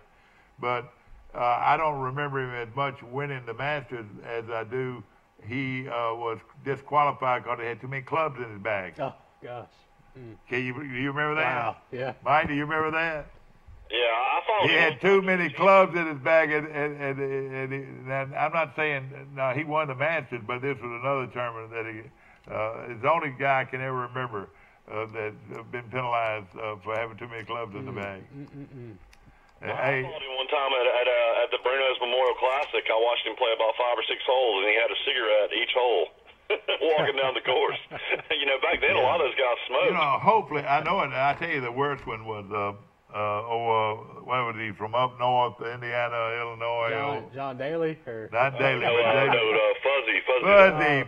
but I don't remember him as much winning the Masters as I do. He was disqualified because he had too many clubs in his bag. Oh, gosh. Do you remember that? Wow, yeah. Mike, do you remember that? Yeah, I followed He him. had too many clubs in his bag, and I'm not saying no, he won the Masters, but this was another tournament that he is the only guy I can ever remember that's been penalized for having too many clubs in the bag. I followed him one time at the Bruno's Memorial Classic. I watched him play about 5 or 6 holes, and he had a cigarette each hole. Walking down the course. Back then, a lot of those guys smoked. Hopefully, I know it. I tell you, the worst one was, what was he, from up north, Indiana, Illinois? John Daly? Not Daly, but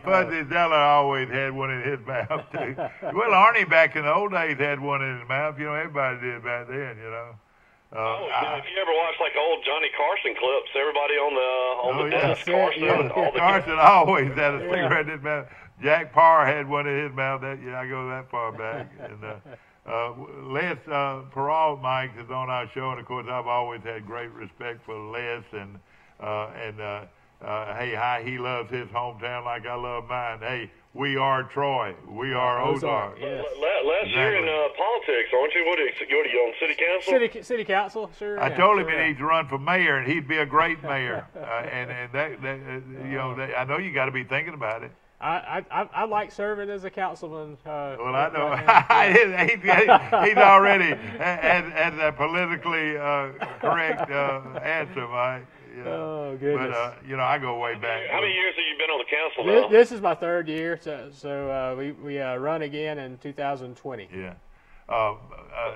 Fuzzy Zeller always had one in his mouth, too. Well, Arnie back in the old days had one in his mouth. Everybody did back then, if you ever watch like old Johnny Carson clips, everybody on the desk, Carson always had a cigarette in his mouth. Jack Parr had one in his mouth. I go that far back. And Les Peralt, Mike, is on our show, and of course I've always had great respect for Les, and hey, he loves his hometown like I love mine. Hey, we are Troy. We are Ozark. Yes. Les, you're in politics, aren't you? What are you on city council? City council, sure. I told him he needs to run for mayor, and he'd be a great mayor. And that I know you got to be thinking about it. I like serving as a councilman. Well, I know he's already has a politically correct answer, Mike. Oh, goodness. But I go way back. How many years have you been on the council now? This is my 3rd year, so we run again in 2020. Yeah. So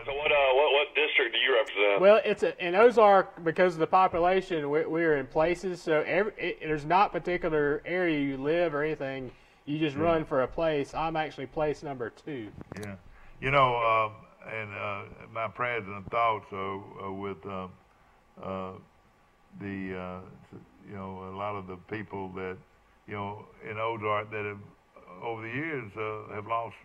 what district do you represent? Well, it's in Ozark, because of the population, we're in places. So there's not particular area you live or anything. You just run for a place. I'm actually place number 2. Yeah. And my prayers and thoughts are with a lot of the people that in Ozark that have over the years have lost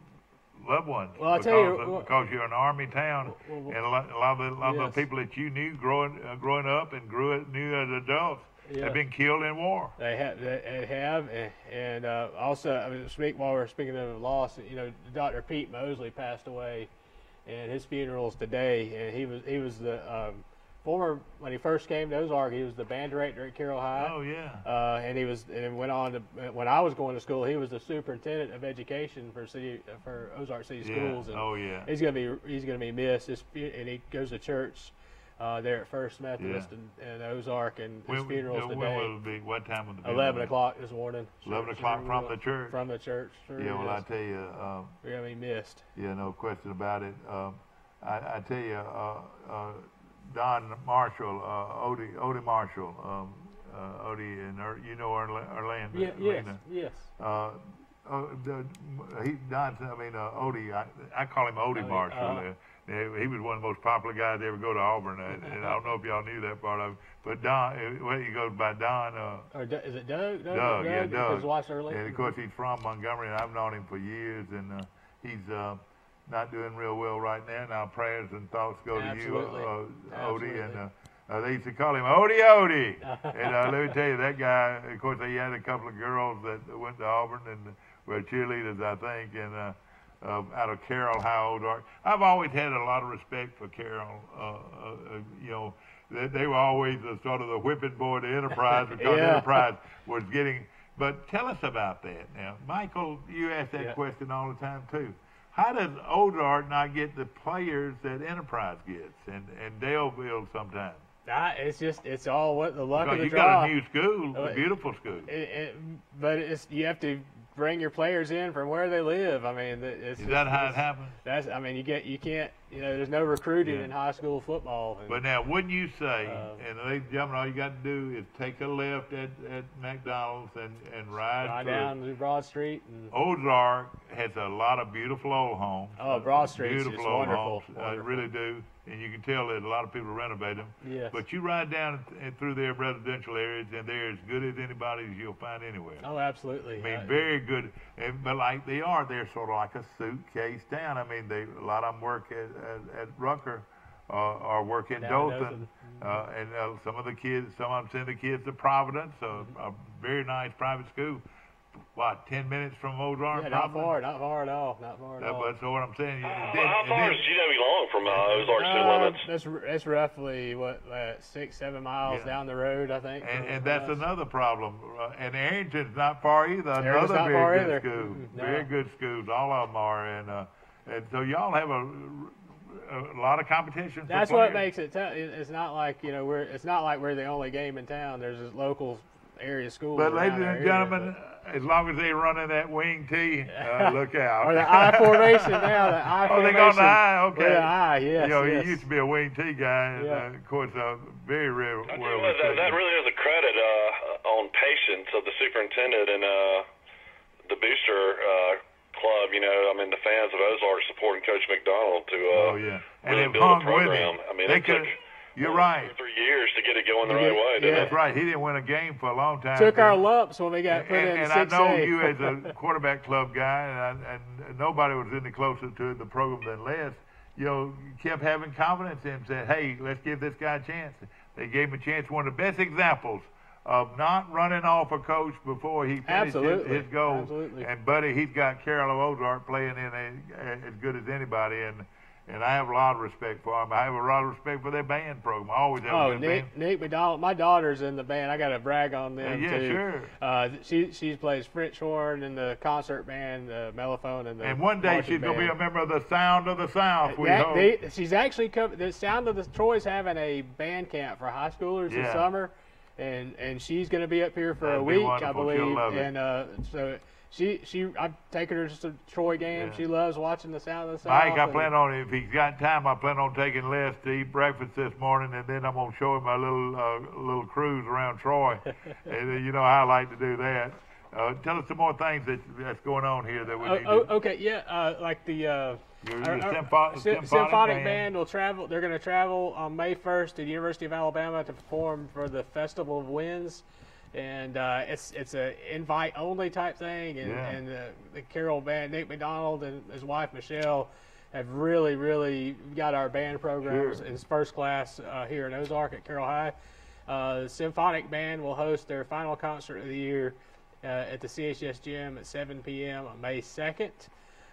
loved ones. Well, because you're an Army town, and a lot of the people that you knew growing up and knew as adults have been killed in war. They have, and also, while we're speaking of loss, Dr. Pete Mosley passed away, and his funeral's today, and he was the when he first came to Ozark, he was the band director at Carroll High. Oh yeah. And went on to, when I was going to school, he was the superintendent of education for Ozark City Schools. And oh yeah. He's gonna be missed. And he goes to church there at First Methodist in Ozark, and his funeral's today. When will it be? What time will it be? 11 o'clock this morning. 11 o'clock from the church. From the church. Sure. Yeah. Well, I tell you, we're gonna be missed. Yeah, no question about it. I tell you. Don Marshall, Odie Marshall, Odie, and Orlando. Yes. Odie. I call him Odie Marshall. He was one of the most popular guys to ever go to Auburn, and I don't know if y'all knew that part of it. But Don, he goes by Don. Or is it Doug? Doug, yeah, Doug. His wife's early. And of course, he's from Montgomery, and I've known him for years, and he's not doing real well right now. Now prayers and thoughts go to you, Odie, and they used to call him Odie. And let me tell you, that guy. Of course, he had a couple of girls that went to Auburn and were cheerleaders, I think, and. Out of Carroll, High Ozark. I've always had a lot of respect for Carroll. You know, they were always sort of the whipping boy to Enterprise because Enterprise was getting. But tell us about that now, Michael. You ask that question all the time too. How does Ozark not get the players that Enterprise gets, and Daleville sometimes? It's all what the luck of the draw. draw. You got a new school, a beautiful school. But you have to bring your players in from where they live. I mean, is that how it happens? I mean, you can't. There's no recruiting in high school football. But now, wouldn't you say, and ladies and gentlemen, all you got to do is take a left at McDonald's and ride down to Broad Street. And Ozark has a lot of beautiful old homes. Oh, Broad Street is beautiful old wonderful. Homes. I really do. And you can tell that a lot of people renovate them. Yes. But you ride down through their residential areas, and they're as good as anybody as you'll find anywhere. Oh, absolutely. I mean, very good. But like they're sort of like a suitcase town. I mean, a lot of them work at Rucker or work in Dothan. And some of them send the kids to Providence, a very nice private school. What, 10 minutes from Ozark? Yeah, not far at all. But so what I'm saying. How far is GW long from Ozark city limits? That's roughly 6-7 miles down the road, I think. And that's another problem. And Arrington's not far either. Arrington's another very good school. No. Very good schools. All of them are. And so y'all have a lot of competition. That's what makes it tough. It's not like we're the only game in town. There's this local area schools. But ladies and gentlemen, as long as they're running that wing T, look out. Or the I formation now. The I formation. Oh, they go on the I. Okay. The I, yes. He used to be a wing T guy, and of course, very well. That really is a credit on patience of the superintendent and the booster club. I mean, the fans of Ozark supporting Coach McDonald to really build a program. I mean, You're right. 2 or 3 years to get it going the right way. That's right. He didn't win a game for a long time. Took our lumps when we got put in 6A. And I know you as a quarterback club guy, and nobody was any closer to the program than Les. Kept having confidence in him. Said, "Hey, let's give this guy a chance." They gave him a chance. One of the best examples of not running off a coach before he finished his goal. Absolutely. And buddy, he's got Carroll of Ozark playing in as good as anybody. And I have a lot of respect for them. I have a lot of respect for their band program. I always have a good band. Nick McDonald, my daughter's in the band. I got to brag on them too. Sure. She plays French horn in the concert band, mellophone, and one day she's going to be a member of the Sound of the South. She's actually the Sound of the Troy's having a band camp for high schoolers this summer, and she's going to be up here for a week, I believe. She'll love it. And so. I'm taking her to Troy games. She loves watching the Sound of the South. Mike, I plan on, if he's got time, I plan on taking Les to eat breakfast this morning, and then I'm going to show him my little cruise around Troy. And how I like to do that. Tell us some more things that's going on here that we need to. Okay, like the your symphonic band will travel. They're going to travel on May 1st to the University of Alabama to perform for the Festival of Winds. And it's a invite only type thing, and the Carroll band, Nick McDonald and his wife Michelle, have really got our band programs in first class here in Ozark at Carroll High. The Symphonic Band will host their final concert of the year at the CHS Gym at 7 p.m. on May 2nd,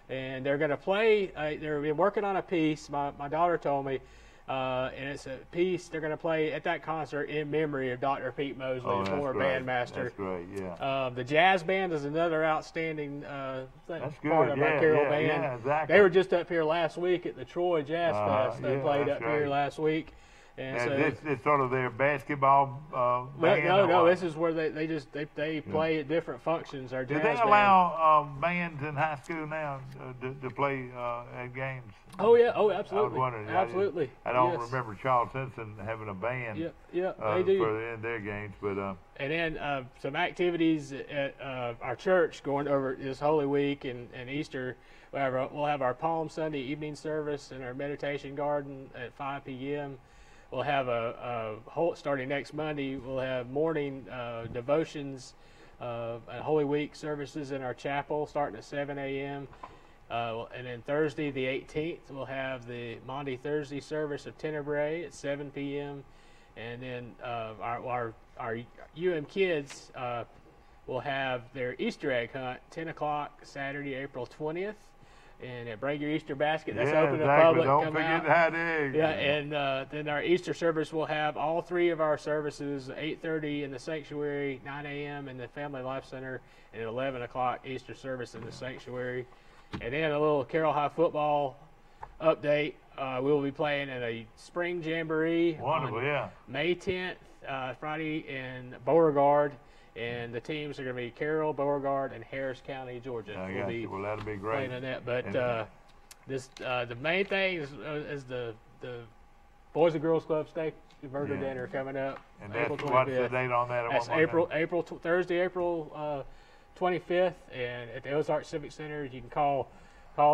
and they're going to play. They're working on a piece. My daughter told me. And it's a piece they're going to play at that concert in memory of Dr. Pete Mosley, former bandmaster. That's great, yeah. The jazz band is another outstanding part of our Carroll band. Yeah, exactly. They were just up here last week at the Troy Jazz Fest. They played up here last week. And And so this is sort of their basketball band? no, or no. what? This is where they play at different functions. Our Do jazz they band. allow bands in high school now to play at games? Oh yeah, oh I was absolutely, wondering. absolutely. I don't Yes. remember Charles Simpson having a band Yeah, they do. for their games, but And then some activities at our church going over this Holy Week and Easter. We'll have our Palm Sunday evening service in our meditation garden at 5 p.m. We'll have a whole, starting next Monday, we'll have morning devotions and Holy Week services in our chapel starting at 7 a.m. And then Thursday, the 18th, we'll have the Maundy Thursday service of Tenebrae at 7 p.m. And then our kids will have their Easter egg hunt 10 o'clock Saturday, April 20th. And bring your Easter basket. That's open to the public. Don't Come forget out. to have eggs. Yeah, and then our Easter service will have all three of our services: 8:30 in the sanctuary, 9 a.m. in the Family Life Center, and 11 o'clock Easter service in the sanctuary. And then a little Carroll High football update. We will be playing in a spring jamboree Wonderful, on May 10th, Friday in Beauregard. And the teams are going to be Carroll, Beauregard, and Harris County, Georgia. I We'll got be you. Well, that'll be great. playing in that. But And- the main thing is the Boys and Girls Club steak burger Yeah. dinner coming up. And April that's what's the 25th. date on that? That's One more time? Thursday, April 25th, and at the Ozark Civic Center. You can call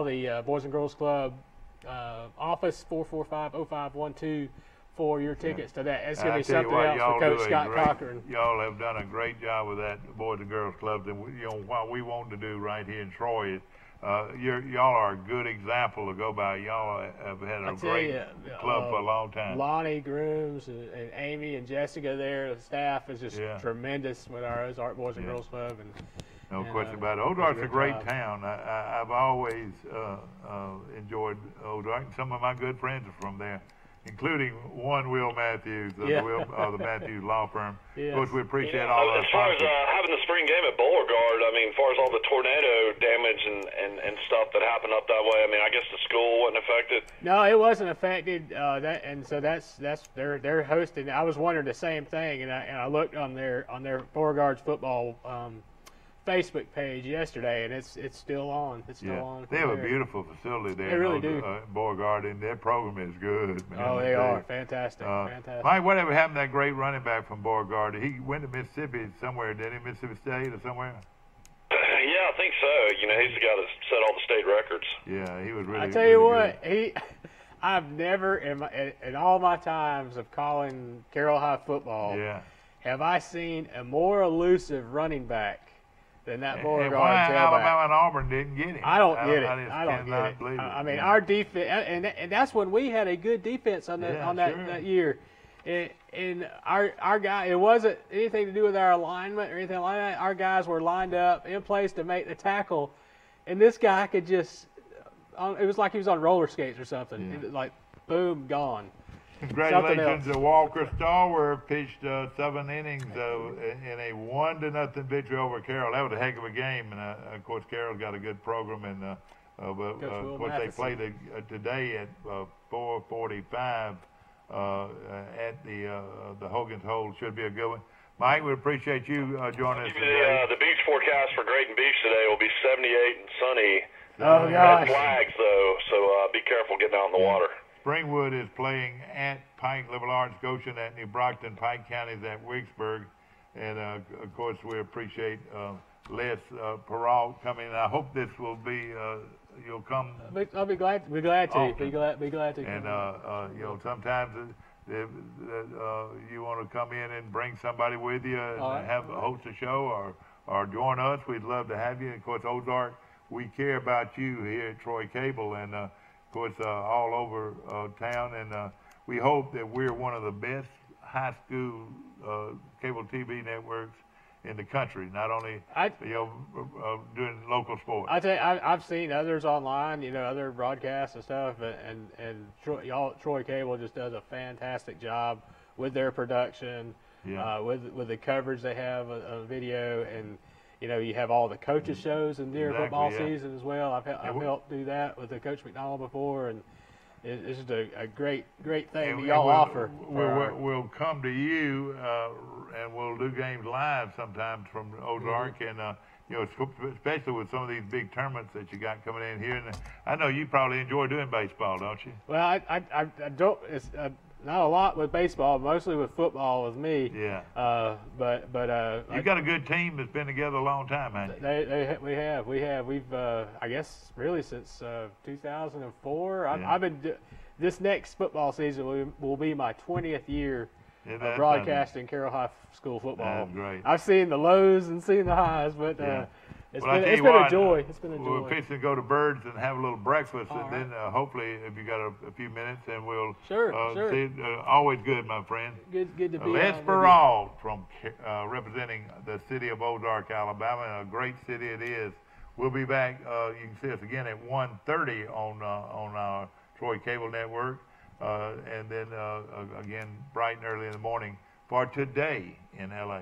the Boys and Girls Club office 445-0512 for your tickets to that. It's going to be I tell you something what, else y'all for Coach do a Scott great- Cochran. Y'all have done a great job with that Boys and Girls Clubs, and what we want to do right here in Troy is y'all are a good example to go by. Y'all have had a great club for a long time. Lonnie Grooms and Amy and Jessica there, the staff is just tremendous with our Ozark Boys and Girls Club. No and, question about it. does Ozark's a good great job. town. I've always enjoyed Ozark. Some of my good friends are from there, including one Will Matthews of the Matthews Law Firm. Yes. Of course, we appreciate Yeah, all our as far as sponsors. having the spring game at Beauregard, I mean, as far as all the tornado damage and stuff that happened up that way, I mean, I guess the school wasn't affected. No, it wasn't affected. So that's they're hosting. I was wondering the same thing, and I looked on their Beauregard's football Facebook page yesterday, and it's still on. It's still on. They have a there. beautiful facility there. They really do. Beauregard, and their program is good. Man, Oh, I they tell are you. fantastic. Fantastic. Mike, whatever happened to that great running back from Beauregard? He went to Mississippi somewhere, did he? Mississippi State or somewhere? Yeah, I think so. You know, he's the guy that set all the state records. Yeah, he was really. I tell you really what, good. I've never in all my times of calling Carroll High football, have I seen a more elusive running back than that Beauregard And why tailback. Alabama and Auburn didn't get him? I don't get it. just I don't cannot get it. believe I mean, Yeah. our defense, and that's when we had a good defense on Yeah, that year. And our guy, it wasn't anything to do with our alignment or anything like that. Our guys were lined up in place to make the tackle, and this guy could just. It was like he was on roller skates or something. Yeah. It was like, boom, gone. Congratulations to Walker Stallworth, pitched 7 innings in a 1-0 victory over Carroll. That was a heck of a game, and of course Carroll's got a good program, and but of course they played today at 4:45 at the Hogan's Hole. Should be a good one. Mike, we appreciate you joining us today. The beach forecast for Grayton Beach today will be 78 and sunny. Oh, gosh. Red flags though, so be careful getting out in the water. Springwood is playing at Pike, Liberal Arts, Goshen at New Brockton, Pike County's at Wicksburg. And, of course, we appreciate Les Peralt coming. And I hope this will be, you'll come. I'll be glad to. Be glad to. And, you know, sometimes you want to come in and bring somebody with you and have host a show or join us. We'd love to have you. Of course, Ozark, we care about you here at Troy Cable. And, of course, all over town, and we hope that we're one of the best high school cable TV networks in the country. Not only doing local sports. I tell you, I've seen others online, other broadcasts and stuff, and Troy Cable just does a fantastic job with their production, with the coverage they have of video, and you have all the coaches shows and during football season as well. I've helped do that with the Coach McDonald before, and it's just a great thing that And y'all offer. We'll come to you, and we'll do games live sometimes from Ozark, and you know, especially with some of these big tournaments that you got coming in here. And I know you probably enjoy doing baseball, don't you? Well, I don't. It's not a lot with baseball, mostly with football with me. Yeah. But You've got a good team that's been together a long time, haven't you? We've I guess really since 2004. Yeah. I've been this next football season will be my 20th year Yeah, of that's broadcasting Carroll High School football. That's great. I've seen the lows and seen the highs, but Yeah. it's Well, I been tell it's you been a what, joy. It's been a We're joy. fixing to go to Birds and have a little breakfast, All and then hopefully, if you got a few minutes, then we'll Sure. see. Always good, my friend. Good to be Les on with you. Perrault from representing the city of Ozark, Alabama, and a great city it is. We'll be back. You can see us again at 1:30 on our Troy Cable Network, and then again bright and early in the morning for Today in LA.